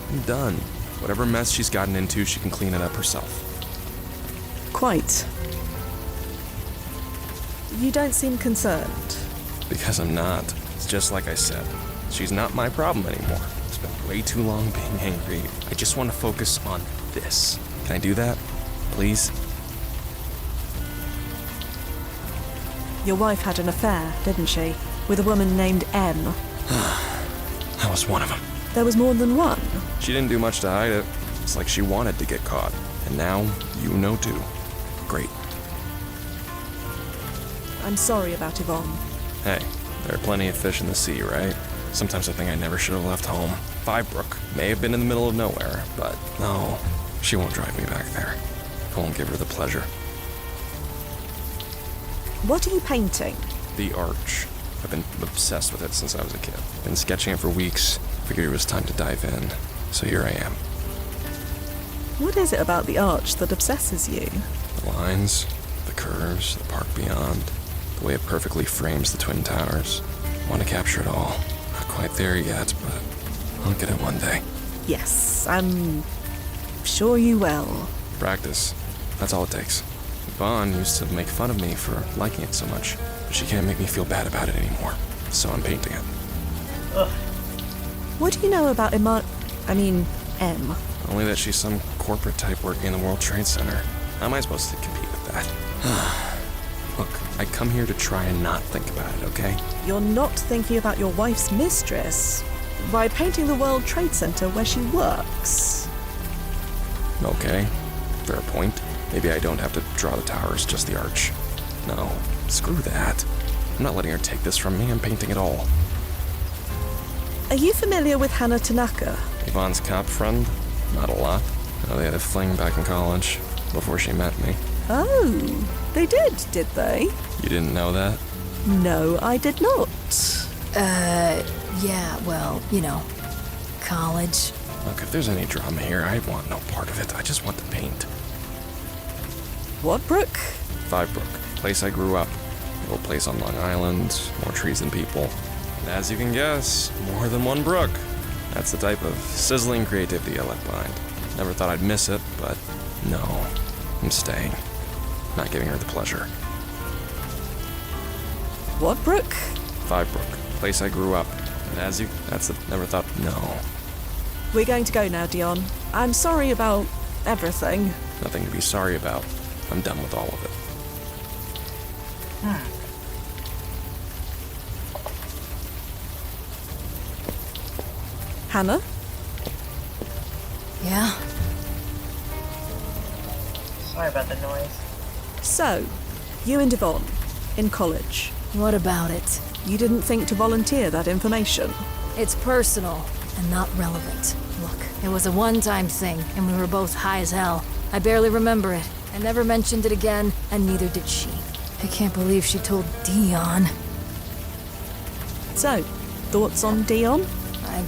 I'm done. Whatever mess she's gotten into, she can clean it up herself. Quite. You don't seem concerned. Because I'm not. It's just like I said. She's not my problem anymore. It's been way too long being angry. I just want to focus on this. Can I do that? Please? Your wife had an affair, didn't she? With a woman named M. That was one of them. There was more than one. She didn't do much to hide it. It's like she wanted to get caught. And now, you know too. Great. I'm sorry about Yvonne. Hey, there are plenty of fish in the sea, right? Sometimes I think I never should have left home. Fivebrook may have been in the middle of nowhere, but no, she won't drive me back there. I won't give her the pleasure. What are you painting? The Arch. I've been obsessed with it since I was a kid. Been sketching it for weeks. Figured it was time to dive in. So here I am. What is it about the arch that obsesses you? The lines, the curves, the park beyond, the way it perfectly frames the Twin Towers. I want to capture it all. Not quite there yet, but I'll get it one day. Yes, I'm sure you will. Practice. That's all it takes. Yvonne used to make fun of me for liking it so much, but she can't make me feel bad about it anymore. So I'm painting it. Ugh. What do you know about M? Only that she's some corporate type working in the World Trade Center. How am I supposed to compete with that? Look, I come here to try and not think about it, okay? You're not thinking about your wife's mistress by painting the World Trade Center where she works. Okay, fair point. Maybe I don't have to draw the towers, just the arch. No, screw that. I'm not letting her take this from me, I'm painting it all. Are you familiar with Hanna Tanaka? Yvonne's cop friend? Not a lot. They had a fling back in college, before she met me. Oh, they did they? You didn't know that? No, I did not. Yeah, well, you know, college. Look, if there's any drama here, I want no part of it. I just want to paint. What brook? Fivebrook, place I grew up. Little place on Long Island, more trees than people. And as you can guess, more than one brook. That's the type of sizzling creativity I left behind. Never thought I'd miss it, but no, I'm staying. Not giving her the pleasure. What brook? Fivebrook, place I grew up. And never thought, no. We're going to go now, Dion. I'm sorry about everything. Nothing to be sorry about. I'm done with all of it. Hanna? Yeah? Sorry about the noise. So, you and Yvonne, in college. What about it? You didn't think to volunteer that information? It's personal and not relevant. Look, it was a one-time thing, and we were both high as hell. I barely remember it. I never mentioned it again, and neither did she. I can't believe she told Dion. So, thoughts on Dion? I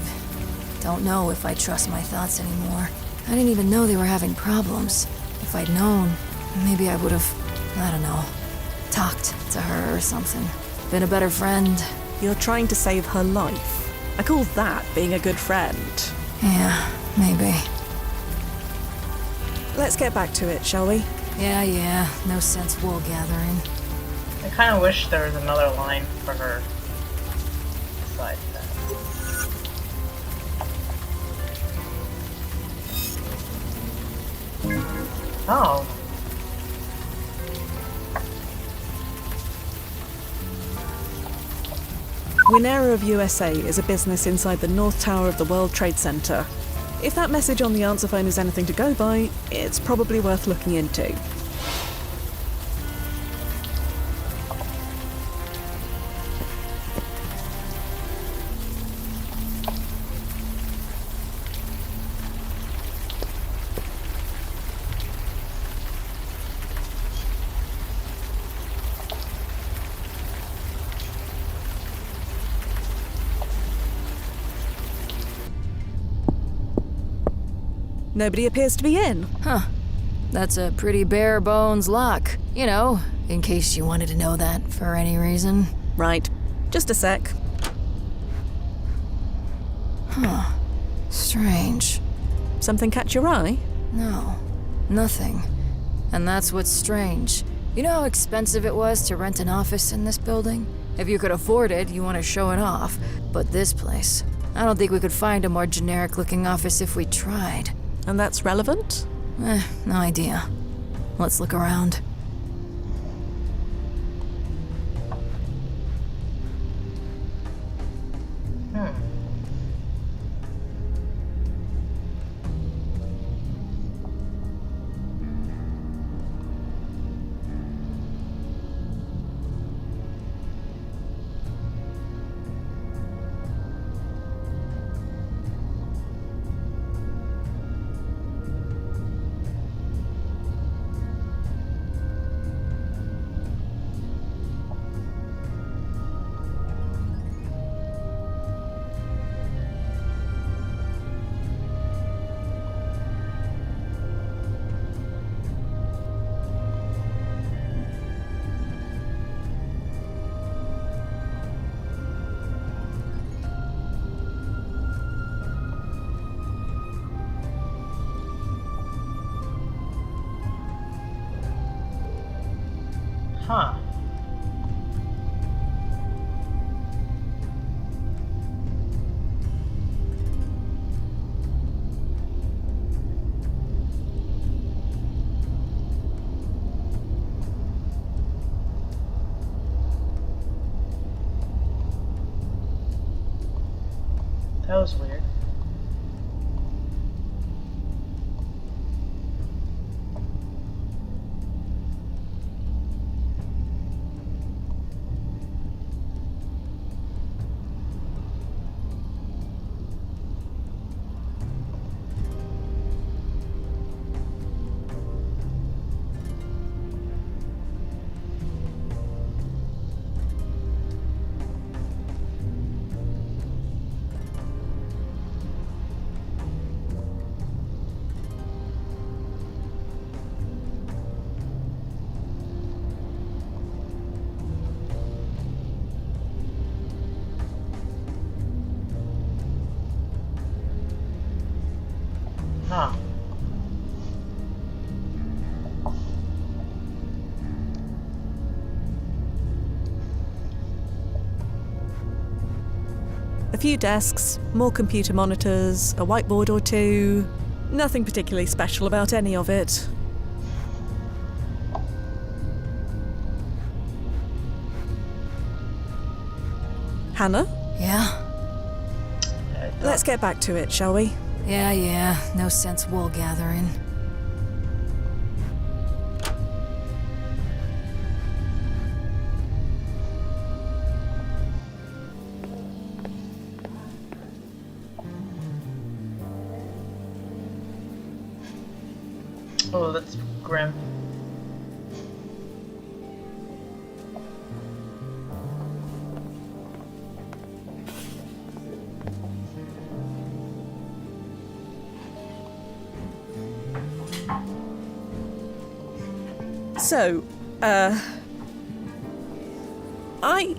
don't know if I trust my thoughts anymore. I didn't even know they were having problems. If I'd known, maybe I would have, I don't know, Talked to her or something. Been a better friend. You're trying to save her life. I call that being a good friend. Yeah, maybe. Let's get back to it, shall we? Yeah, no sense wool gathering. I kind of wish there was another line for her besides that. Oh. Winera of USA is a business inside the North Tower of the World Trade Center. If that message on the answer phone is anything to go by, it's probably worth looking into. Nobody appears to be in. Huh. That's a pretty bare bones lock. You know, in case you wanted to know that for any reason. Right. Just a sec. Huh. Strange. Something catch your eye? No. Nothing. And that's what's strange. You know how expensive it was to rent an office in this building? If you could afford it, you want to show it off. But this place, I don't think we could find a more generic-looking office if we tried. And that's relevant? No idea. Let's look around. Huh. That was weird. Huh. A few desks, more computer monitors, a whiteboard or two. Nothing particularly special about any of it. Hanna? Yeah? Let's get back to it, shall we? Yeah, no sense wool gathering. Oh, that's grim. So, I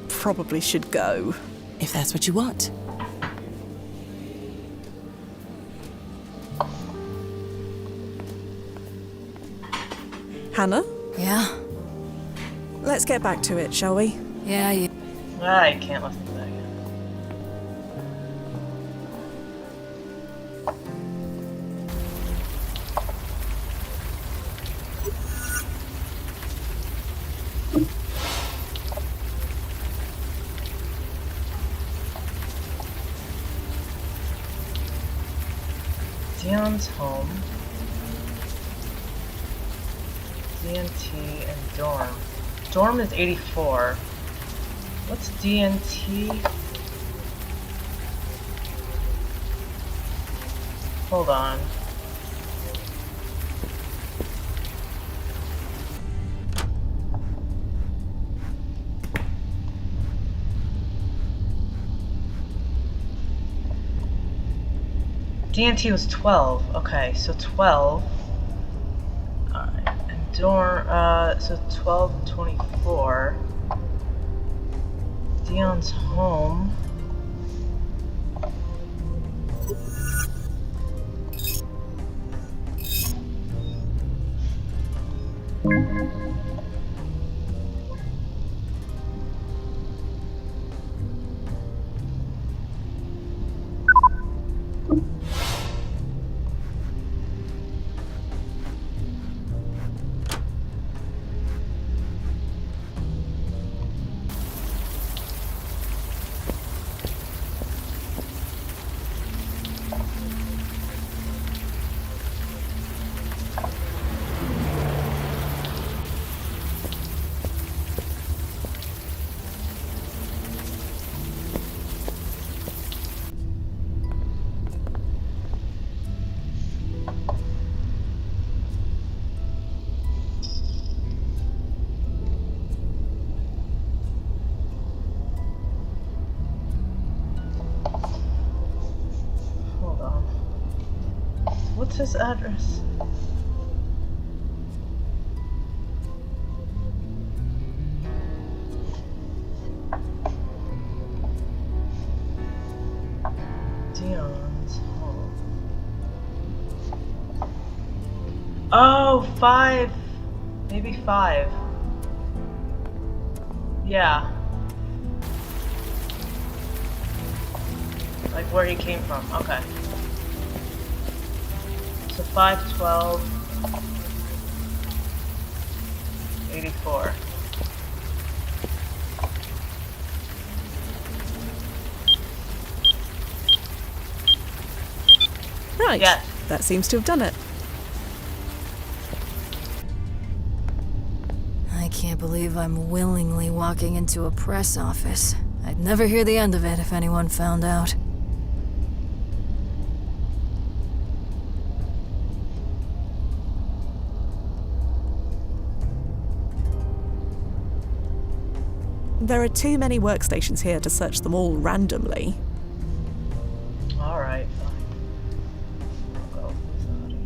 probably should go. If that's what you want. Hanna, Yeah? let's get back to it, shall we? Yeah, you... I can't listen to that again. Dion's home. DNT and dorm. Dorm is 84. What's DNT? Hold on. DNT was 12. Okay, so 12. Alright, and dorm, so 12 and 24. Dion's home. What's his address? Dion's home. Oh, 5. Maybe 5. Yeah. Like where he came from. Okay. So 512, 84. Right. Yes. That seems to have done it. I can't believe I'm willingly walking into a press office. I'd never hear the end of it if anyone found out. There are too many workstations here to search them all randomly. Alright, fine. I'll go with Lozzotti.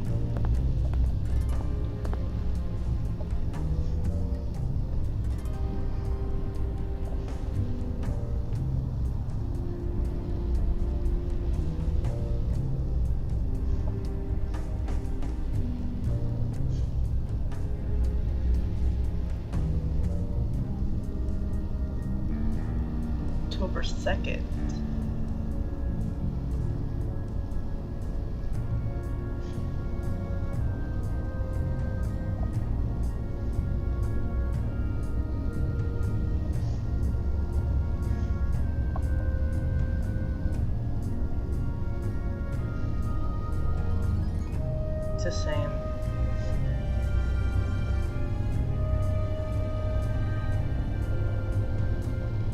October 2nd. It's the same.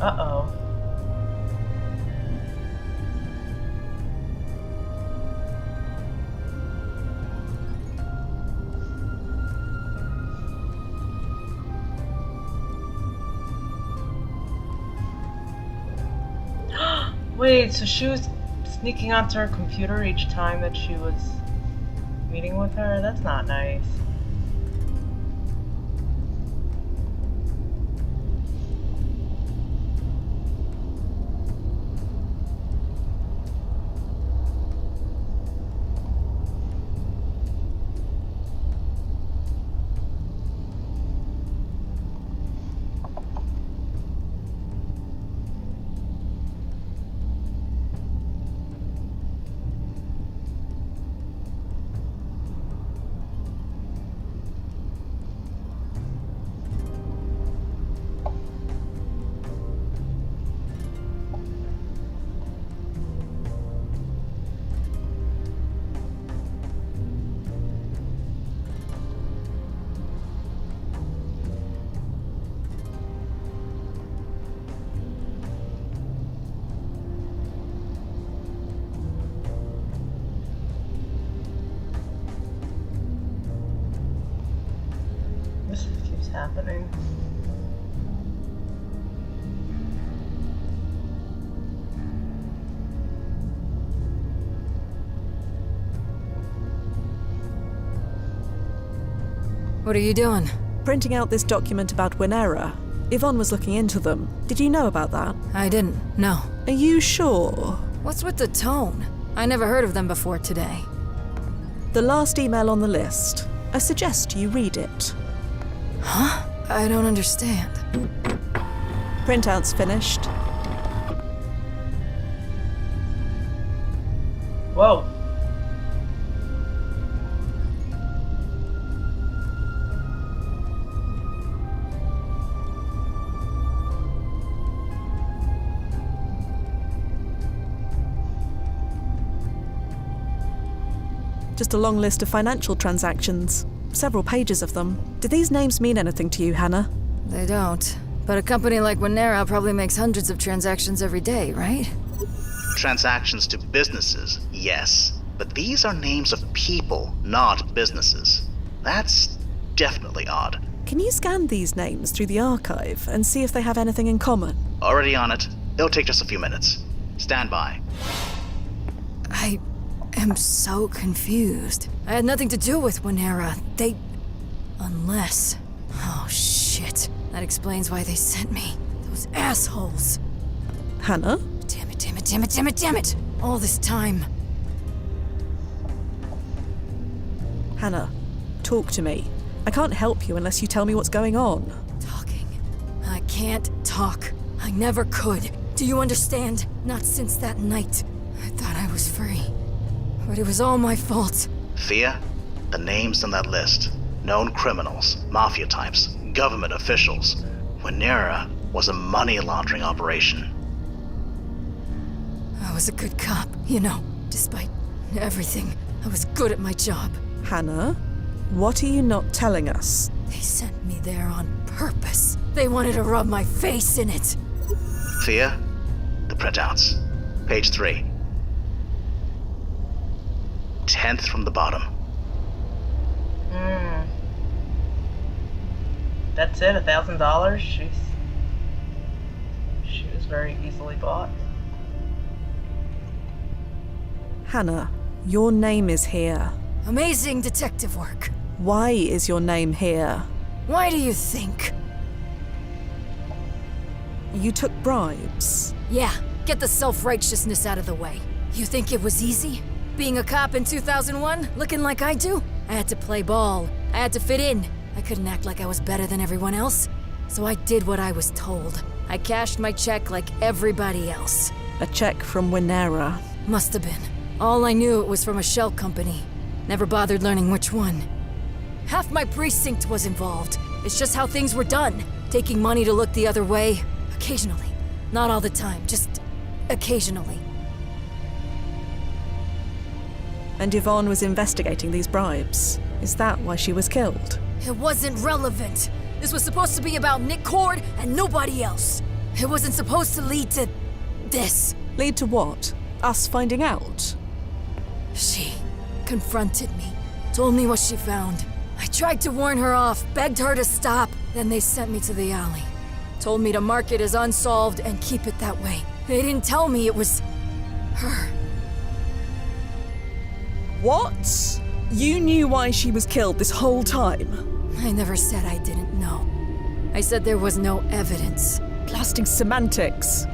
Uh-oh. Wait, so she was sneaking onto her computer each time that she was meeting with her? That's not nice. happening? What are you doing? Printing out this document about Winera. Yvonne was looking into them. Did you know about that? I didn't, no. Are you sure? What's with the tone? I never heard of them before today. The last email on the list. I suggest you read it. Huh? I don't understand. Printout's finished. Whoa. Just a long list of financial transactions. Several pages of them. Do these names mean anything to you, Hanna? They don't. But a company like Winera probably makes hundreds of transactions every day, right? Transactions to businesses, yes. But these are names of people, not businesses. That's definitely odd. Can you scan these names through the archive and see if they have anything in common? Already on it. It'll take just a few minutes. Stand by. I am so confused. I had nothing to do with Winera. Unless... Oh, shit. That explains why they sent me. Those assholes. Hanna? Damn it, damn it, damn it, damn it, damn it! All this time. Hanna, talk to me. I can't help you unless you tell me what's going on. Talking. I can't talk. I never could. Do you understand? Not since that night. I thought I was free. But it was all my fault. Thea, the names on that list. Known criminals, mafia types, government officials. Winera was a money laundering operation. I was a good cop, you know. Despite everything, I was good at my job. Hanna, what are you not telling us? They sent me there on purpose. They wanted to rub my face in it. Thea, the printouts. Page 3. 10th from the bottom. That's it, $1,000? She was very easily bought. Hanna, your name is here. Amazing detective work. Why is your name here? Why do you think? You took bribes. Yeah, get the self-righteousness out of the way. You think it was easy? Being a cop in 2001, looking like I do? I had to play ball. I had to fit in. I couldn't act like I was better than everyone else. So I did what I was told. I cashed my check like everybody else. A check from Winera. Must have been. All I knew it was from a shell company. Never bothered learning which one. Half my precinct was involved. It's just how things were done. Taking money to look the other way. Occasionally. Not all the time, just occasionally. And Yvonne was investigating these bribes. Is that why she was killed? It wasn't relevant. This was supposed to be about Nick Chord and nobody else. It wasn't supposed to lead to this. Lead to what? Us finding out? She confronted me, told me what she found. I tried to warn her off, begged her to stop. Then they sent me to the alley. Told me to mark it as unsolved and keep it that way. They didn't tell me it was her. What? You knew why she was killed this whole time? I never said I didn't know. I said there was no evidence. Blasting semantics.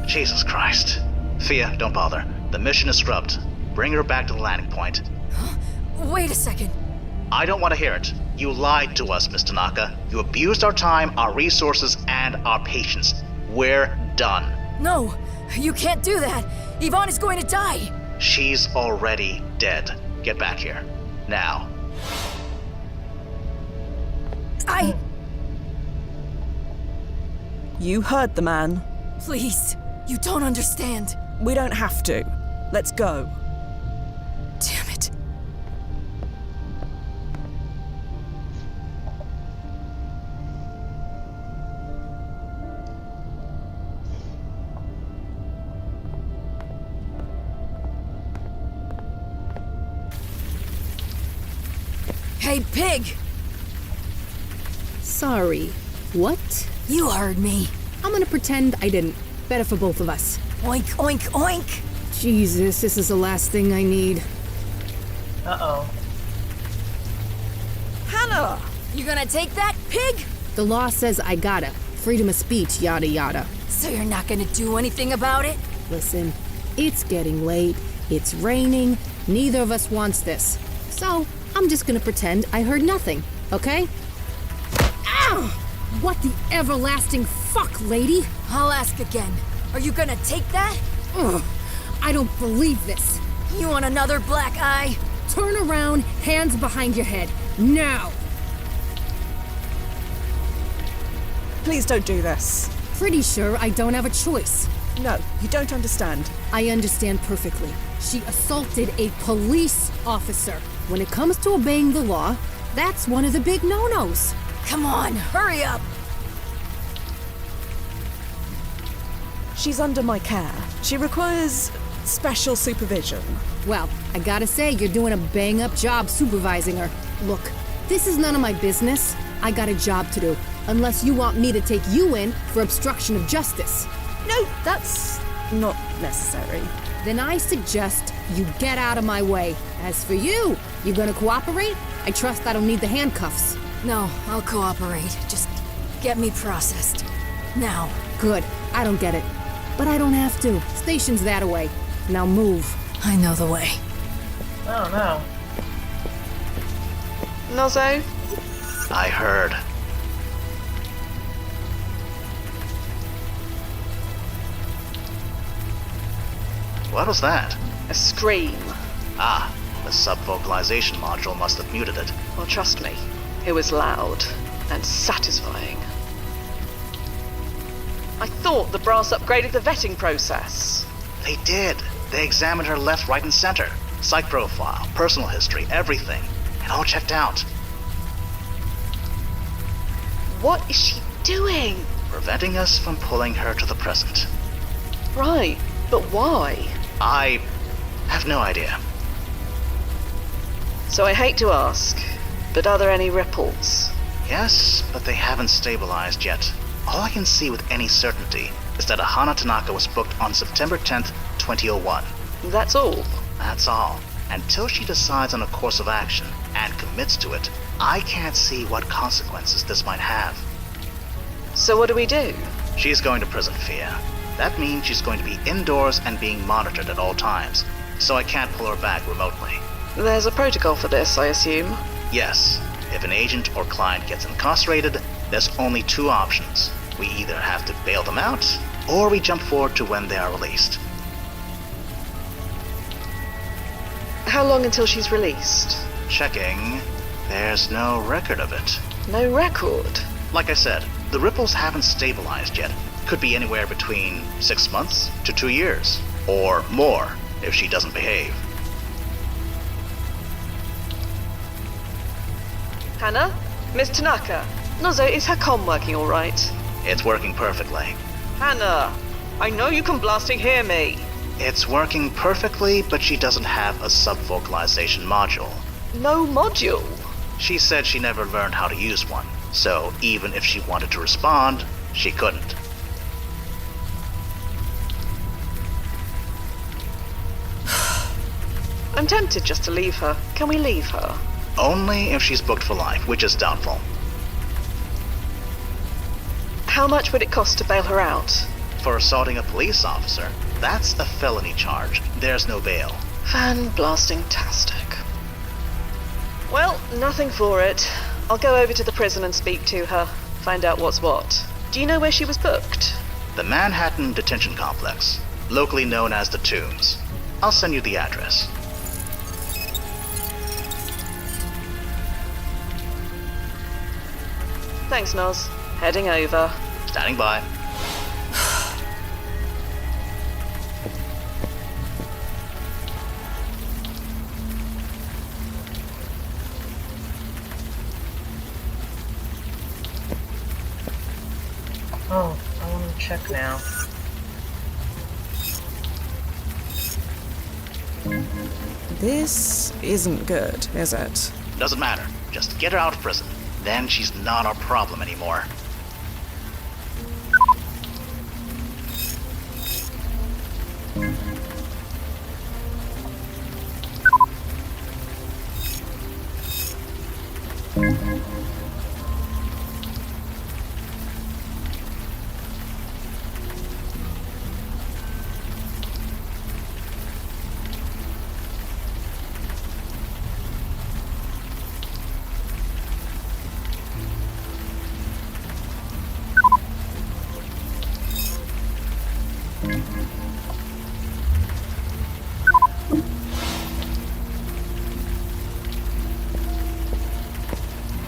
Jesus Christ. Thea, don't bother. The mission is scrubbed. Bring her back to the landing point. Huh? Wait a second. I don't want to hear it. You lied to us, Miss Tanaka. You abused our time, our resources, and our patience. We're done. No, you can't do that. Yvonne is going to die. She's already dead. Get back here. Now. You heard the man. Please, you don't understand. We don't have to. Let's go. Damn it. Hey, pig! Sorry. What? You heard me. I'm gonna pretend I didn't. Better for both of us. Oink, oink, oink. Jesus, this is the last thing I need. Uh-oh. Hanna! You gonna take that, pig? The law says I gotta. Freedom of speech, yada yada. So you're not gonna do anything about it? Listen, it's getting late. It's raining. Neither of us wants this. So, I'm just gonna pretend I heard nothing, okay? Ow! What the everlasting fuck, lady? I'll ask again. Are you gonna take that? Ugh, I don't believe this. You want another black eye? Turn around, hands behind your head. Now! Please don't do this. Pretty sure I don't have a choice. No, you don't understand. I understand perfectly. She assaulted a police officer. When it comes to obeying the law, that's one of the big no-nos. Come on, hurry up! She's under my care. She requires special supervision. Well, I gotta say, you're doing a bang-up job supervising her. Look, this is none of my business. I got a job to do. Unless you want me to take you in for obstruction of justice. No, that's not necessary. Then I suggest you get out of my way. As for you, you gonna cooperate? I trust I don't need the handcuffs. No, I'll cooperate. Just get me processed. Now. Good. I don't get it. But I don't have to. Station's that away. Now move. I know the way. Oh no. Nozzo? I heard. What was that? A scream. Ah, the sub-vocalization module must have muted it. Well, trust me, it was loud and satisfying. I thought the brass upgraded the vetting process. They did. They examined her left, right, and center. Psych profile, personal history, everything. It all checked out. What is she doing? Preventing us from pulling her to the present. Right, but why? I have no idea. So I hate to ask, but are there any ripples? Yes, but they haven't stabilized yet. All I can see with any certainty is that a Hanna Tanaka was booked on September 10th, 2001. That's all? That's all. Until she decides on a course of action and commits to it, I can't see what consequences this might have. So what do we do? She's going to prison, Fia. That means she's going to be indoors and being monitored at all times, so I can't pull her back remotely. There's a protocol for this, I assume? Yes. If an agent or client gets incarcerated, there's only two options. We either have to bail them out, or we jump forward to when they are released. How long until she's released? Checking. There's no record of it. No record? Like I said, the ripples haven't stabilized yet. Could be anywhere between 6 months to 2 years, or more if she doesn't behave. Hanna? Miss Tanaka? Nozzo, is her comm working all right? It's working perfectly. Hanna, I know you can blasting hear me. It's working perfectly, but she doesn't have a sub-vocalization module. No module? She said she never learned how to use one, so even if she wanted to respond, she couldn't. I'm tempted just to leave her. Can we leave her? Only if she's booked for life, which is doubtful. How much would it cost to bail her out? For assaulting a police officer, that's a felony charge. There's no bail. Fan-blasting-tastic. Well, nothing for it. I'll go over to the prison and speak to her. Find out what's what. Do you know where she was booked? The Manhattan Detention Complex, locally known as the Tombs. I'll send you the address. Thanks, Noz. Heading over. Standing by. Oh, I want to check now. This isn't good, is it? Doesn't matter. Just get her out of prison. then she's not our problem anymore.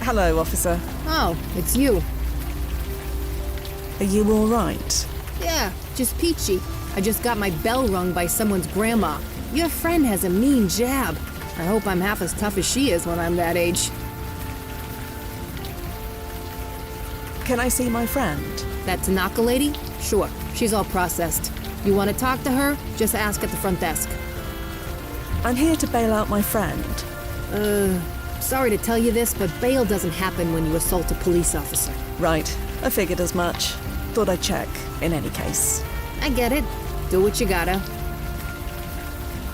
Hello, officer. Oh, it's you. Are you all right? Yeah, just peachy. I just got my bell rung by someone's grandma. Your friend has a mean jab. I hope I'm half as tough as she is when I'm that age. Can I see my friend? That Tanaka lady? Sure, she's all processed. You want to talk to her? Just ask at the front desk. I'm here to bail out my friend. Sorry to tell you this, but bail doesn't happen when you assault a police officer. Right, I figured as much. Thought I'd check, in any case. I get it. Do what you gotta.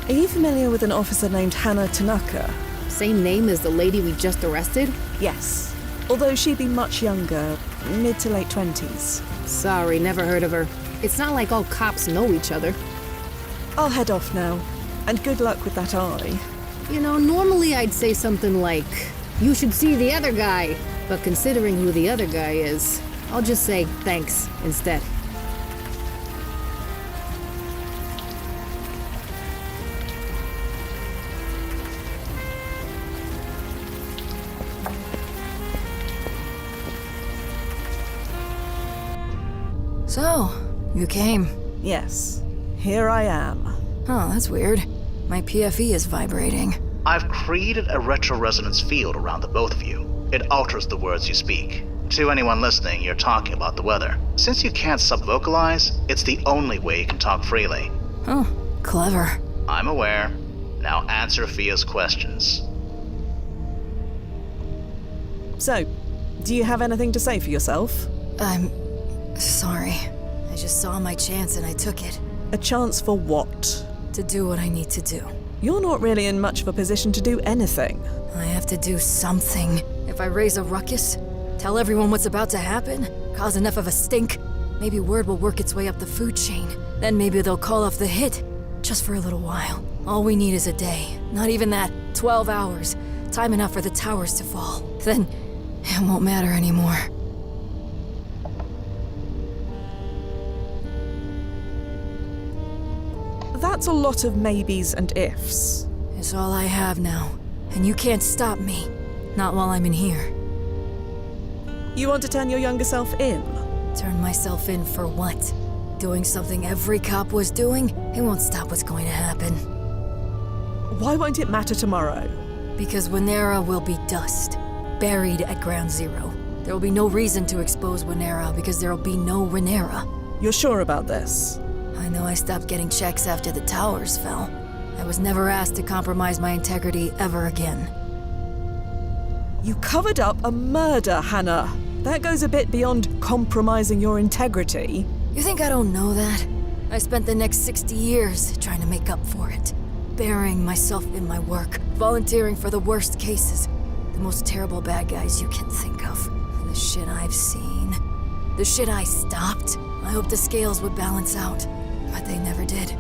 Are you familiar with an officer named Hanna Tanaka? Same name as the lady we just arrested? Yes. Although she'd be much younger, mid to late 20s. Sorry, never heard of her. It's not like all cops know each other. I'll head off now. And good luck with that eye. You know, normally I'd say something like, you should see the other guy. But considering who the other guy is, I'll just say thanks instead. So, you came. Yes, here I am. Oh, that's weird. My PFE is vibrating. I've created a retro-resonance field around the both of you. It alters the words you speak. To anyone listening, you're talking about the weather. Since you can't sub-vocalize, it's the only way you can talk freely. Oh, clever. I'm aware. Now answer Fia's questions. So, do you have anything to say for yourself? I'm sorry. I just saw my chance and I took it. A chance for what? To do what I need to do. You're not really in much of a position to do anything. I have to do something. If I raise a ruckus, tell everyone what's about to happen, cause enough of a stink, maybe word will work its way up the food chain. Then maybe they'll call off the hit, just for a little while. All we need is a day. Not even that. 12 hours. Time enough for the towers to fall. Then it won't matter anymore. That's a lot of maybes and ifs. It's all I have now. And you can't stop me. Not while I'm in here. You want to turn your younger self in? Turn myself in for what? Doing something every cop was doing? It won't stop what's going to happen. Why won't it matter tomorrow? Because Winera will be dust. Buried at Ground Zero. There will be no reason to expose Winera because there will be no Winera. You're sure about this? I know I stopped getting checks after the towers fell. I was never asked to compromise my integrity ever again. You covered up a murder, Hanna. That goes a bit beyond compromising your integrity. You think I don't know that? I spent the next 60 years trying to make up for it. Burying myself in my work, volunteering for the worst cases. The most terrible bad guys you can think of. The shit I've seen. The shit I stopped. I hoped the scales would balance out. But they never did.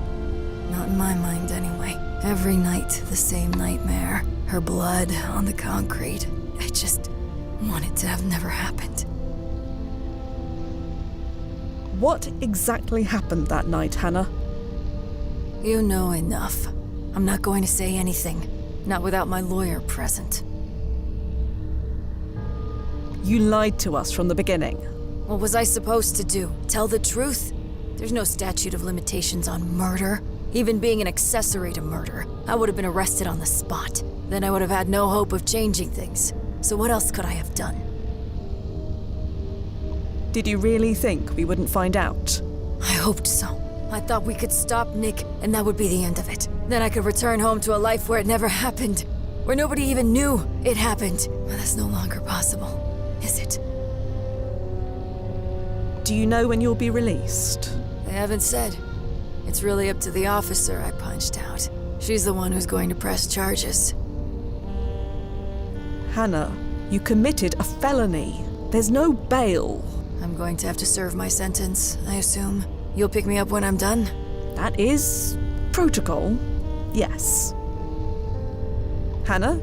Not in my mind, anyway. Every night, the same nightmare. Her blood on the concrete. I just wanted to have never happened. What exactly happened that night, Hanna? You know enough. I'm not going to say anything. Not without my lawyer present. You lied to us from the beginning. What was I supposed to do? Tell the truth? There's no statute of limitations on murder. Even being an accessory to murder, I would have been arrested on the spot. Then I would have had no hope of changing things. So what else could I have done? Did you really think we wouldn't find out? I hoped so. I thought we could stop Nick, and that would be the end of it. Then I could return home to a life where it never happened. Where nobody even knew it happened. But that's no longer possible. is it? Do you know when you'll be released? They haven't said. It's really up to the officer I punched out. She's the one who's going to press charges. Hanna, you committed a felony. There's no bail. I'm going to have to serve my sentence, I assume. You'll pick me up when I'm done? That is protocol, yes. Hanna,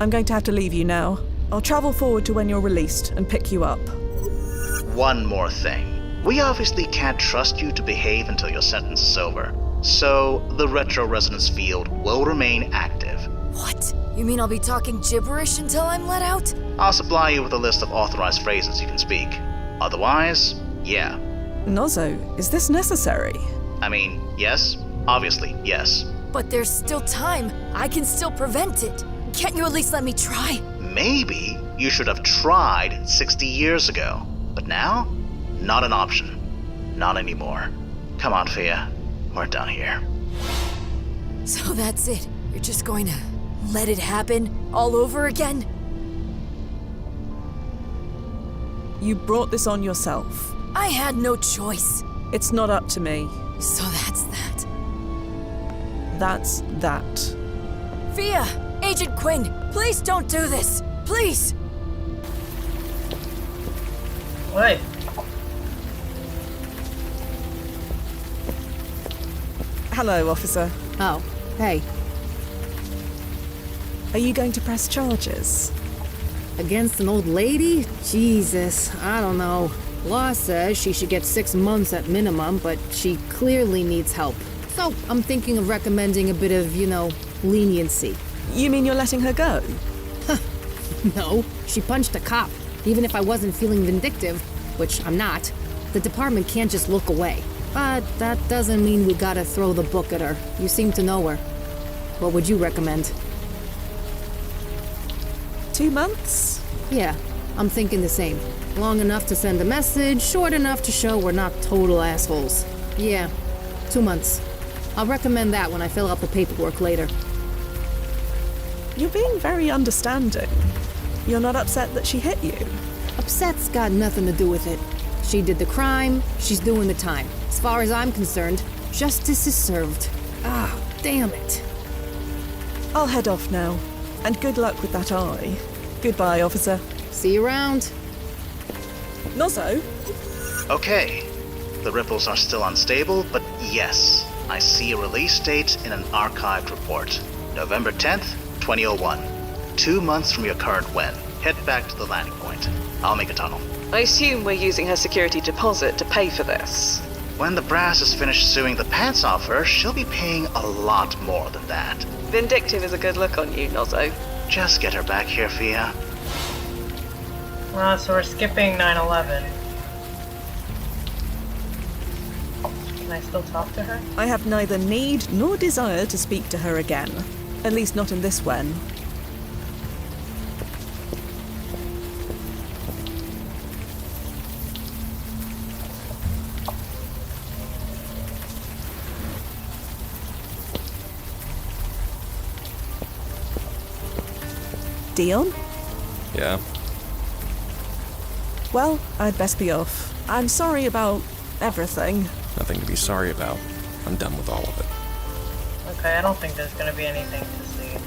I'm going to have to leave you now. I'll travel forward to when you're released and pick you up. One more thing. We obviously can't trust you to behave until your sentence is over. So, the retro resonance field will remain active. What? You mean I'll be talking gibberish until I'm let out? I'll supply you with a list of authorized phrases you can speak. Otherwise, yeah. Nozzo, is this necessary? I mean, yes. Obviously, yes. But there's still time. I can still prevent it. Can't you at least let me try? Maybe you should have tried 60 years ago. But now, not an option. Not anymore. Come on, Fia. We're done here. So that's it. You're just going to let it happen all over again? You brought this on yourself. I had no choice. It's not up to me. So that's that. That's that. Fia! Agent Quinn! Please don't do this! Please! Wait. Hello, officer. Oh, hey. Are you going to press charges? Against an old lady? Jesus, I don't know. Law says she should get 6 months at minimum, but she clearly needs help. So I'm thinking of recommending a bit of, leniency. You mean you're letting her go? No, she punched a cop. Even if I wasn't feeling vindictive, which I'm not, the department can't just look away. But that doesn't mean we gotta throw the book at her. You seem to know her. What would you recommend? 2 months? Yeah, I'm thinking the same. Long enough to send a message, short enough to show we're not total assholes. Yeah, 2 months. I'll recommend that when I fill out the paperwork later. You're being very understanding. You're not upset that she hit you? Upset's got nothing to do with it. She did the crime, she's doing the time. As far as I'm concerned, justice is served. Ah, damn it. I'll head off now. And good luck with that eye. Goodbye, officer. See you around. Nozzo? Okay. The ripples are still unstable, but yes, I see a release date in an archived report. November 10th, 2001. 2 months from your current win. Head back to the landing point. I'll make a tunnel. I assume we're using her security deposit to pay for this. When the brass is finished suing the pants off her, she'll be paying a lot more than that. Vindictive is a good look on you, Nozzo. Just get her back here, Fia. So we're skipping 9/11. Can I still talk to her? I have neither need nor desire to speak to her again. At least not in this when. Dion? Yeah? Well, I'd best be off. I'm sorry about everything. Nothing to be sorry about. I'm done with all of it. Okay, I don't think there's gonna be anything to see.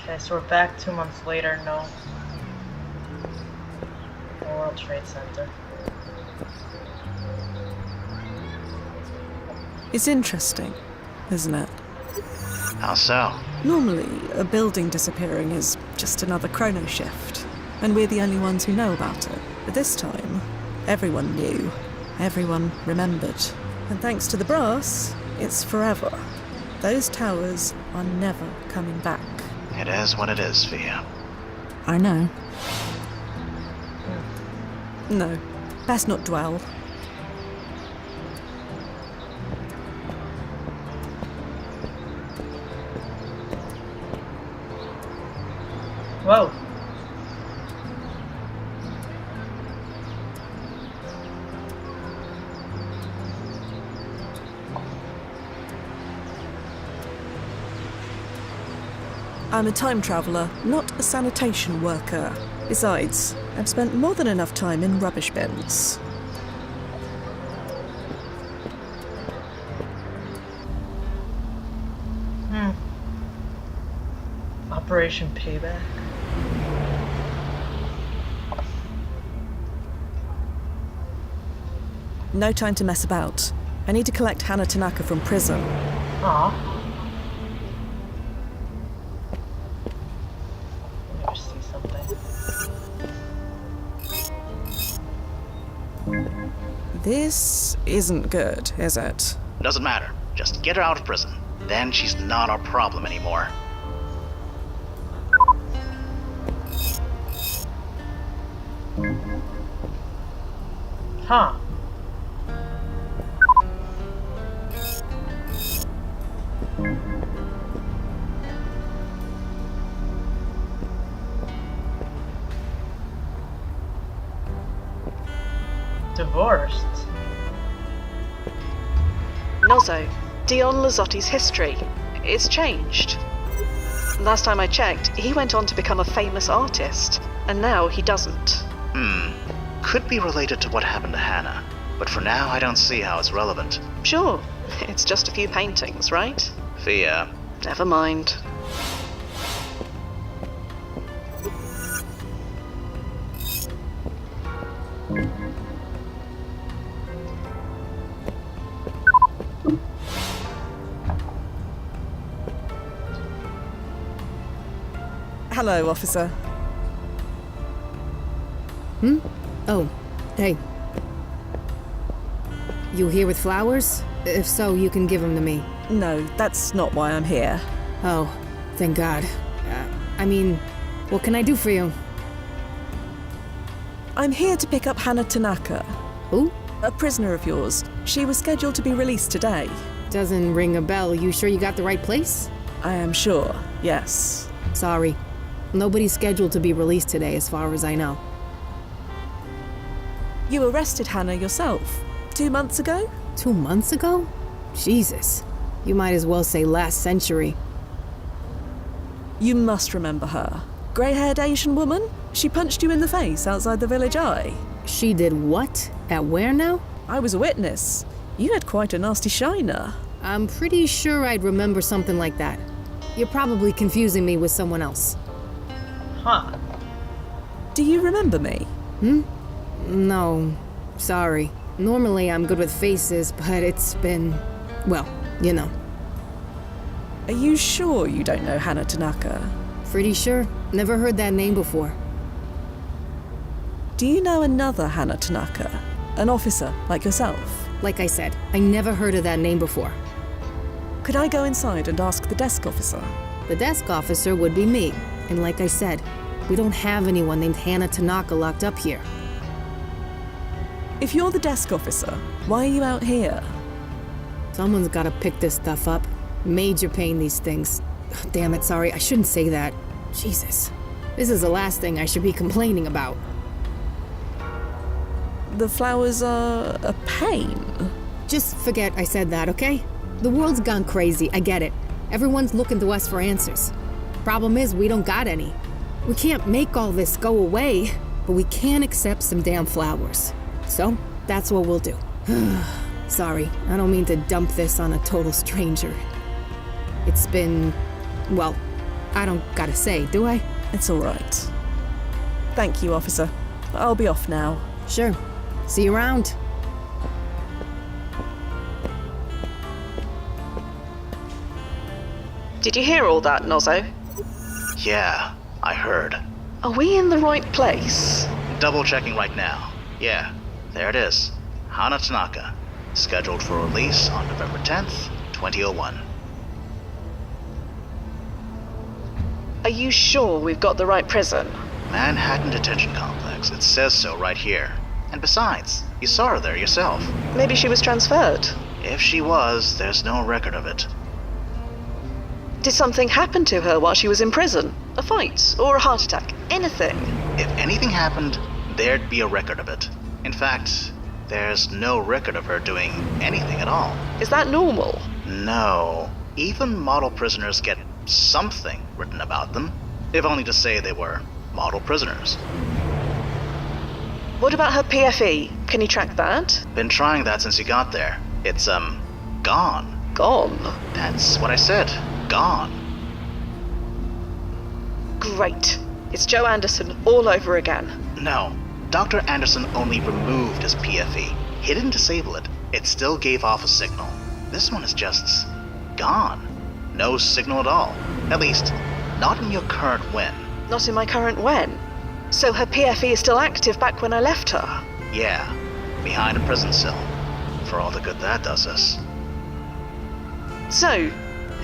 Okay, so we're back 2 months later. No. The World Trade Center. It's interesting, isn't it? How so? Normally, a building disappearing is just another chrono shift, and we're the only ones who know about it. But this time, everyone knew. Everyone remembered. And thanks to the brass, it's forever. Those towers are never coming back. It is what it is, Fia. I know. No, best not dwell. Whoa. I'm a time traveller, not a sanitation worker. Besides, I've spent more than enough time in rubbish bins. Operation Payback. No time to mess about. I need to collect Hanna Tanaka from prison. Aw. Let me see something. This isn't good, is it? Doesn't matter. Just get her out of prison. Then she's not our problem anymore. Huh. Divorced. Nozzo, Dion Lozzotti's history. It's changed. Last time I checked, he went on to become a famous artist, and now he doesn't. Could be related to what happened to Hanna, but for now I don't see how it's relevant. Sure, it's just a few paintings, right? Fia. Never mind. Hello, officer. Oh, hey. You here with flowers? If so, you can give them to me. No, that's not why I'm here. Oh, thank God. I mean, what can I do for you? I'm here to pick up Hanna Tanaka. Who? A prisoner of yours. She was scheduled to be released today. Doesn't ring a bell. You sure you got the right place? I am sure, yes. Sorry. Nobody's scheduled to be released today, as far as I know. You arrested Hanna yourself 2 months ago? 2 months ago? Jesus. You might as well say last century. You must remember her. Grey-haired Asian woman? She punched you in the face outside the village eye. She did what? At where now? I was a witness. You had quite a nasty shiner. I'm pretty sure I'd remember something like that. You're probably confusing me with someone else. Huh. Do you remember me? No. Sorry. Normally I'm good with faces, but it's been... well, you know. Are you sure you don't know Hanna Tanaka? Pretty sure. Never heard that name before. Do you know another Hanna Tanaka? An officer like yourself? Like I said, I never heard of that name before. Could I go inside and ask the desk officer? The desk officer would be me. And like I said, we don't have anyone named Hanna Tanaka locked up here. If you're the desk officer, why are you out here? Someone's gotta pick this stuff up. Major pain, these things. Ugh, damn it, sorry, I shouldn't say that. Jesus. This is the last thing I should be complaining about. The flowers are a pain. Just forget I said that, okay? The world's gone crazy, I get it. Everyone's looking to us for answers. Problem is, we don't got any. We can't make all this go away, but we can accept some damn flowers. So, that's what we'll do. Sorry, I don't mean to dump this on a total stranger. It's been... well, I don't gotta say, do I? It's all right. Thank you, officer. I'll be off now. Sure. See you around. Did you hear all that, Nozzo? Yeah, I heard. Are we in the right place? Double checking right now. Yeah, there it is. Hanna Tanaka. Scheduled for release on November 10th, 2001. Are you sure we've got the right prison? Manhattan Detention Complex. It says so right here. And besides, you saw her there yourself. Maybe she was transferred. If she was, there's no record of it. Did something happen to her while she was in prison? A fight or a heart attack? Anything? If anything happened, there'd be a record of it. In fact, there's no record of her doing anything at all. Is that normal? No. Even model prisoners get something written about them, if only to say they were model prisoners. What about her PFE? Can you track that? Been trying that since you got there. It's, gone. Gone? That's what I said. Gone. Great. It's Joe Anderson all over again. No. Dr. Anderson only removed his PFE. He didn't disable it. It still gave off a signal. This one is just gone. No signal at all. At least, not in your current when. Not in my current when? So her PFE is still active back when I left her? Yeah. Behind a prison cell. For all the good that does us. So,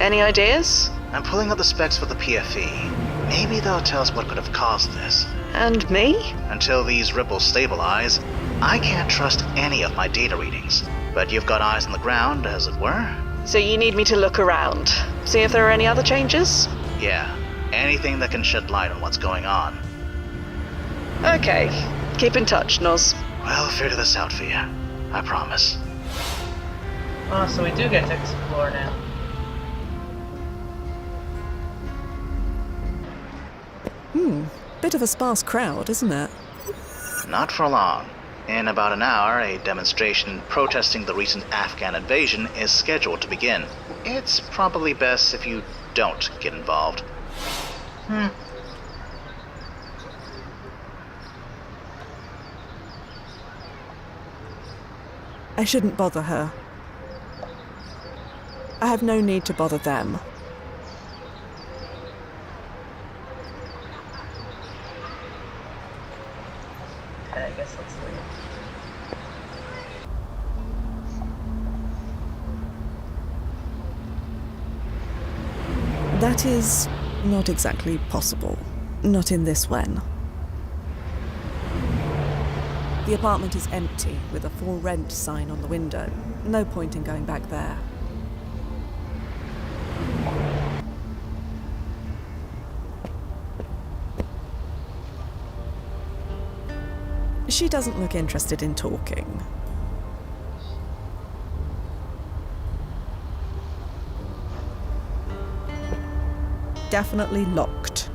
any ideas? I'm pulling up the specs for the PFE. Maybe they'll tell us what could have caused this. And me? Until these ripples stabilize, I can't trust any of my data readings. But you've got eyes on the ground, as it were. So you need me to look around, see if there are any other changes? Yeah, anything that can shed light on what's going on. Okay, keep in touch, Noz. We'll figure this out for you. I promise. Oh, so we do get to explore now. Bit of a sparse crowd, isn't it? Not for long. In about an hour, a demonstration protesting the recent Afghan invasion is scheduled to begin. It's probably best if you don't get involved. I shouldn't bother her. I have no need to bother them. Okay, I guess let's leave. That is not exactly possible. Not in this when. The apartment is empty, with a for rent sign on the window. No point in going back there. She doesn't look interested in talking. Definitely locked.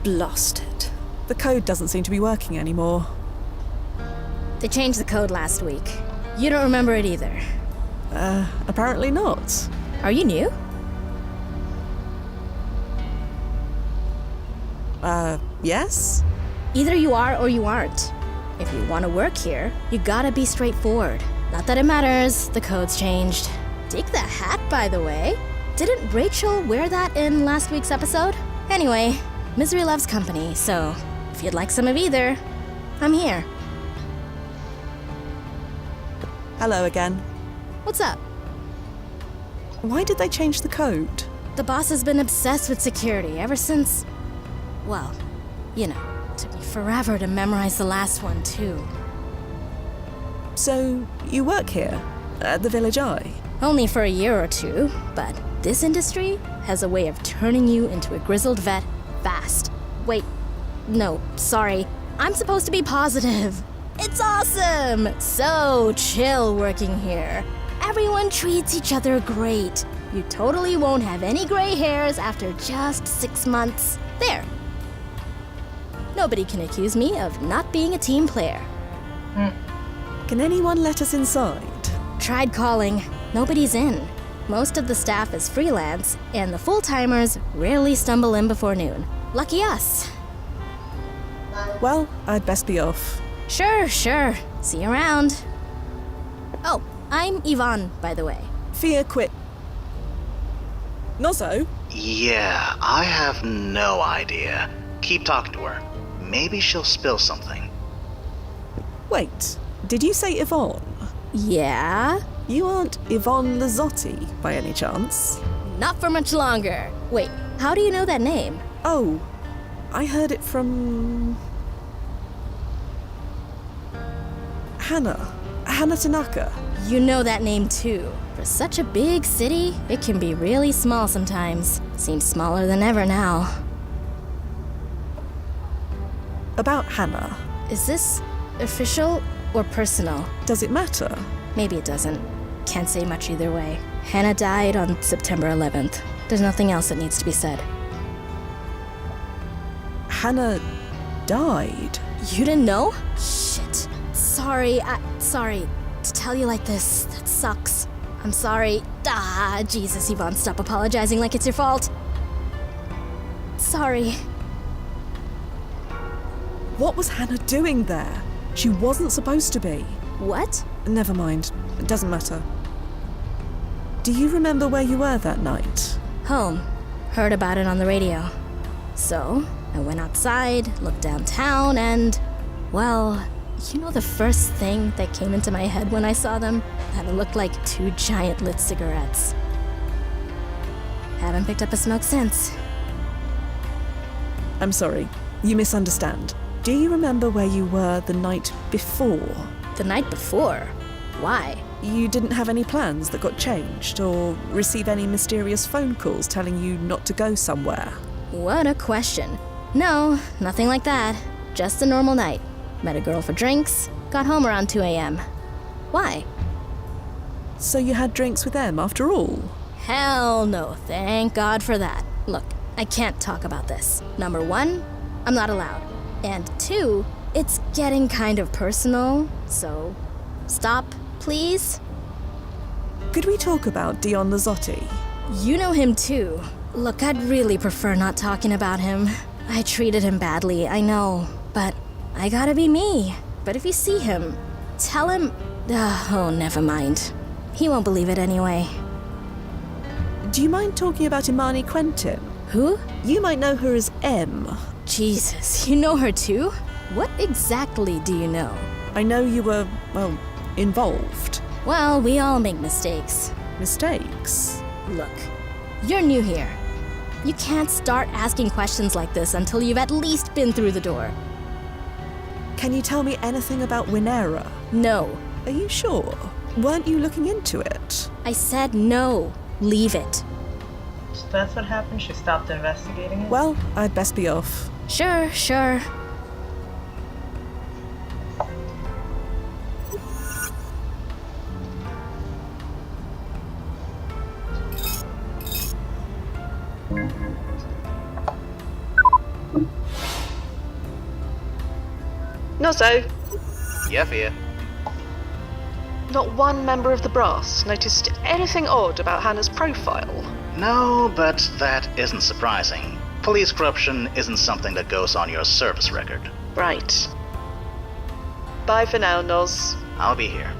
Blast it. The code doesn't seem to be working anymore. They changed the code last week. You don't remember it either. Apparently not. Are you new? Yes? Either you are or you aren't. If you want to work here, you gotta be straightforward. Not that it matters, the code's changed. Dig the hat, by the way. Didn't Rachel wear that in last week's episode? Anyway, misery loves company, so if you'd like some of either, I'm here. Hello again. What's up? Why did they change the code? The boss has been obsessed with security ever since... Well, you know, took me forever to memorize the last one, too. So, you work here? At the Village Eye? Only for a year or two, but this industry has a way of turning you into a grizzled vet fast. Wait, no, sorry. I'm supposed to be positive. It's awesome! So chill working here. Everyone treats each other great. You totally won't have any gray hairs after just 6 months. There. Nobody can accuse me of not being a team player. Can anyone let us inside? Tried calling. Nobody's in. Most of the staff is freelance, and the full-timers rarely stumble in before noon. Lucky us. Well, I'd best be off. Sure. See you around. Oh, I'm Yvonne, by the way. Fia quit. Nozzo? Yeah, I have no idea. Keep talking to her. Maybe she'll spill something. Wait, did you say Yvonne? Yeah? You aren't Yvonne Lozzotti, by any chance? not for much longer. Wait, how do you know that name? Oh, I heard it from... Hanna. Hanna Tanaka. You know that name too. For such a big city, it can be really small sometimes. Seems smaller than ever now. About Hanna. Is this official or personal? Does it matter? Maybe it doesn't. Can't say much either way. Hanna died on September 11th. There's nothing else that needs to be said. Hanna died? You didn't know? Shit. Sorry to tell you like this. That sucks. I'm sorry. Jesus, Yvonne, stop apologizing like it's your fault. Sorry. What was Hanna doing there? She wasn't supposed to be. What? Never mind. It doesn't matter. Do you remember where you were that night? Home. Heard about it on the radio. So, I went outside, looked downtown, and... well, you know the first thing that came into my head when I saw them? That it looked like 2 giant lit cigarettes. Haven't picked up a smoke since. I'm sorry. You misunderstand. Do you remember where you were the night before? The night before? Why? You didn't have any plans that got changed, or receive any mysterious phone calls telling you not to go somewhere? What a question. No, nothing like that. Just a normal night. Met a girl for drinks, got home around 2 a.m. Why? So you had drinks with them after all? Hell no, thank God for that. Look, I can't talk about this. Number 1, I'm not allowed. And 2, it's getting kind of personal, so stop, please. Could we talk about Dion Lozzotti? You know him too. Look, I'd really prefer not talking about him. I treated him badly, I know, but I gotta be me. But if you see him, tell him... oh, never mind. He won't believe it anyway. Do you mind talking about Imani Quentin? Who? You might know her as M. Jesus, you know her too? What exactly do you know? I know you were, well, involved. Well, we all make mistakes. Mistakes? Look, you're new here. You can't start asking questions like this until you've at least been through the door. Can you tell me anything about Winera? No. Are you sure? Weren't you looking into it? I said no. Leave it. So that's what happened? She stopped investigating it? Well, I'd best be off. Sure. Nozzo, Yeah, Fia. not one member of the brass noticed anything odd about Hannah's profile. No, but that isn't surprising. Police corruption isn't something that goes on your service record. Right. Bye for now, Noz. I'll be here.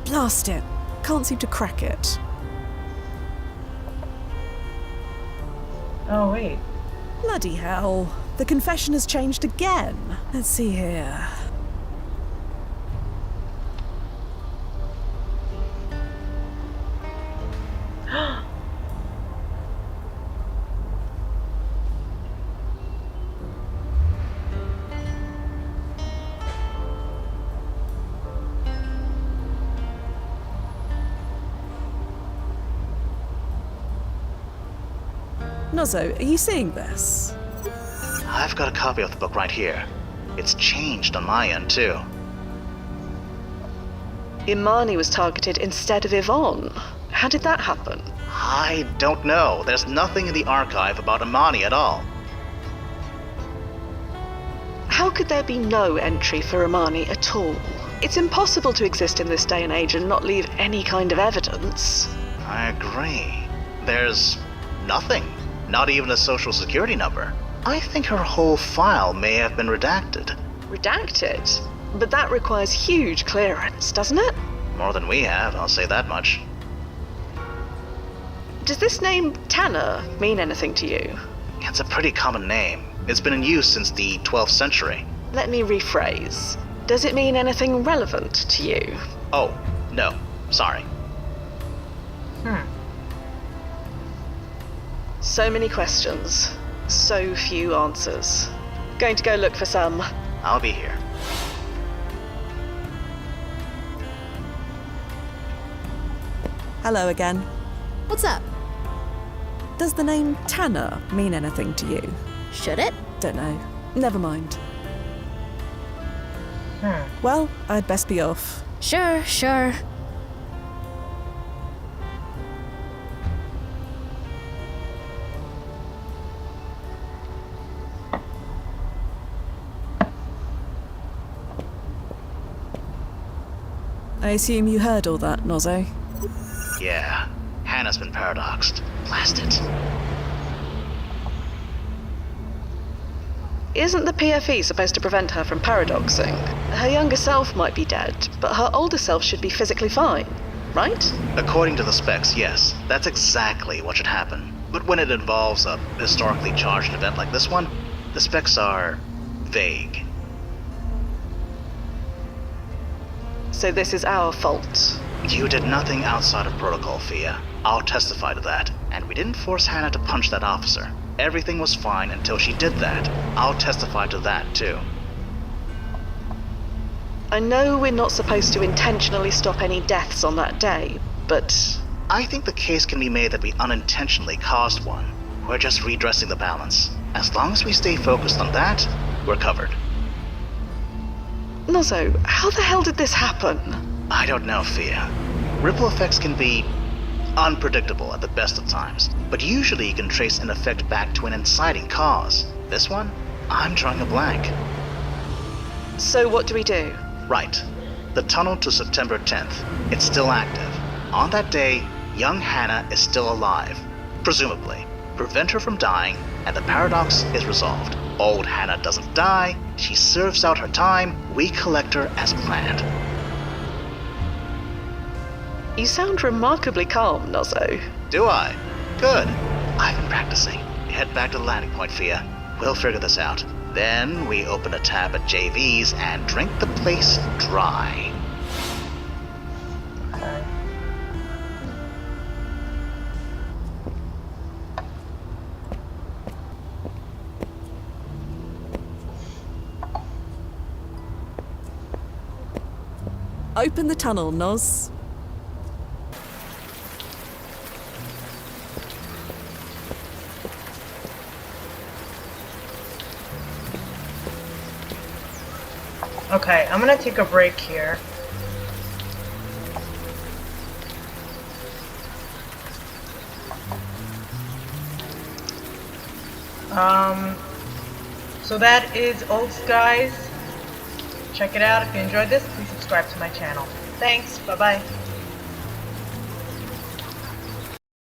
Blast it. Can't seem to crack it. Oh, wait. Bloody hell. The confession has changed again. Let's see here. Nozzo, are you seeing this? I've got a copy of the book right here. It's changed on my end, too. Imani was targeted instead of Yvonne. How did that happen? I don't know. There's nothing in the archive about Imani at all. How could there be no entry for Imani at all? It's impossible to exist in this day and age and not leave any kind of evidence. I agree. There's nothing. Not even a social security number. I think her whole file may have been redacted. Redacted? But that requires huge clearance, doesn't it? More than we have, I'll say that much. Does this name Tanner mean anything to you? It's a pretty common name. It's been in use since the 12th century. Let me rephrase. Does it mean anything relevant to you? Oh, no. Sorry. So many questions. So few answers. Going to go look for some. I'll be here. Hello again. What's up? Does the name Tanner mean anything to you? Should it? Don't know. Never mind. Well, I'd best be off. Sure. I assume you heard all that, Nozzo? Yeah. Hannah's been paradoxed. Blast it. Isn't the PFE supposed to prevent her from paradoxing? Her younger self might be dead, but her older self should be physically fine, right? According to the specs, yes. That's exactly what should happen. But when it involves a historically charged event like this one, the specs are vague. So this is our fault. You did nothing outside of protocol, Fia. I'll testify to that. And we didn't force Hanna to punch that officer. Everything was fine until she did that. I'll testify to that, too. I know we're not supposed to intentionally stop any deaths on that day, but... I think the case can be made that we unintentionally caused one. We're just redressing the balance. As long as we stay focused on that, we're covered. Nozzo, how the hell did this happen? I don't know, Fia. Ripple effects can be unpredictable at the best of times, but usually you can trace an effect back to an inciting cause. This one, I'm drawing a blank. So what do we do? Right. The tunnel to September 10th. It's still active. On that day, young Hanna is still alive. Presumably. Prevent her from dying, and the paradox is resolved. Old Hanna doesn't die, she serves out her time, we collect her as planned. You sound remarkably calm, Nozzo. Do I? Good. I've been practicing. Head back to the landing point, Fia. We'll figure this out. Then we open a tab at JV's and drink the place dry. Okay. Open the tunnel, Noz. Okay, I'm gonna take a break here. So that is Old Skies. Check it out. If you enjoyed this, please subscribe to my channel. Thanks. Bye-bye.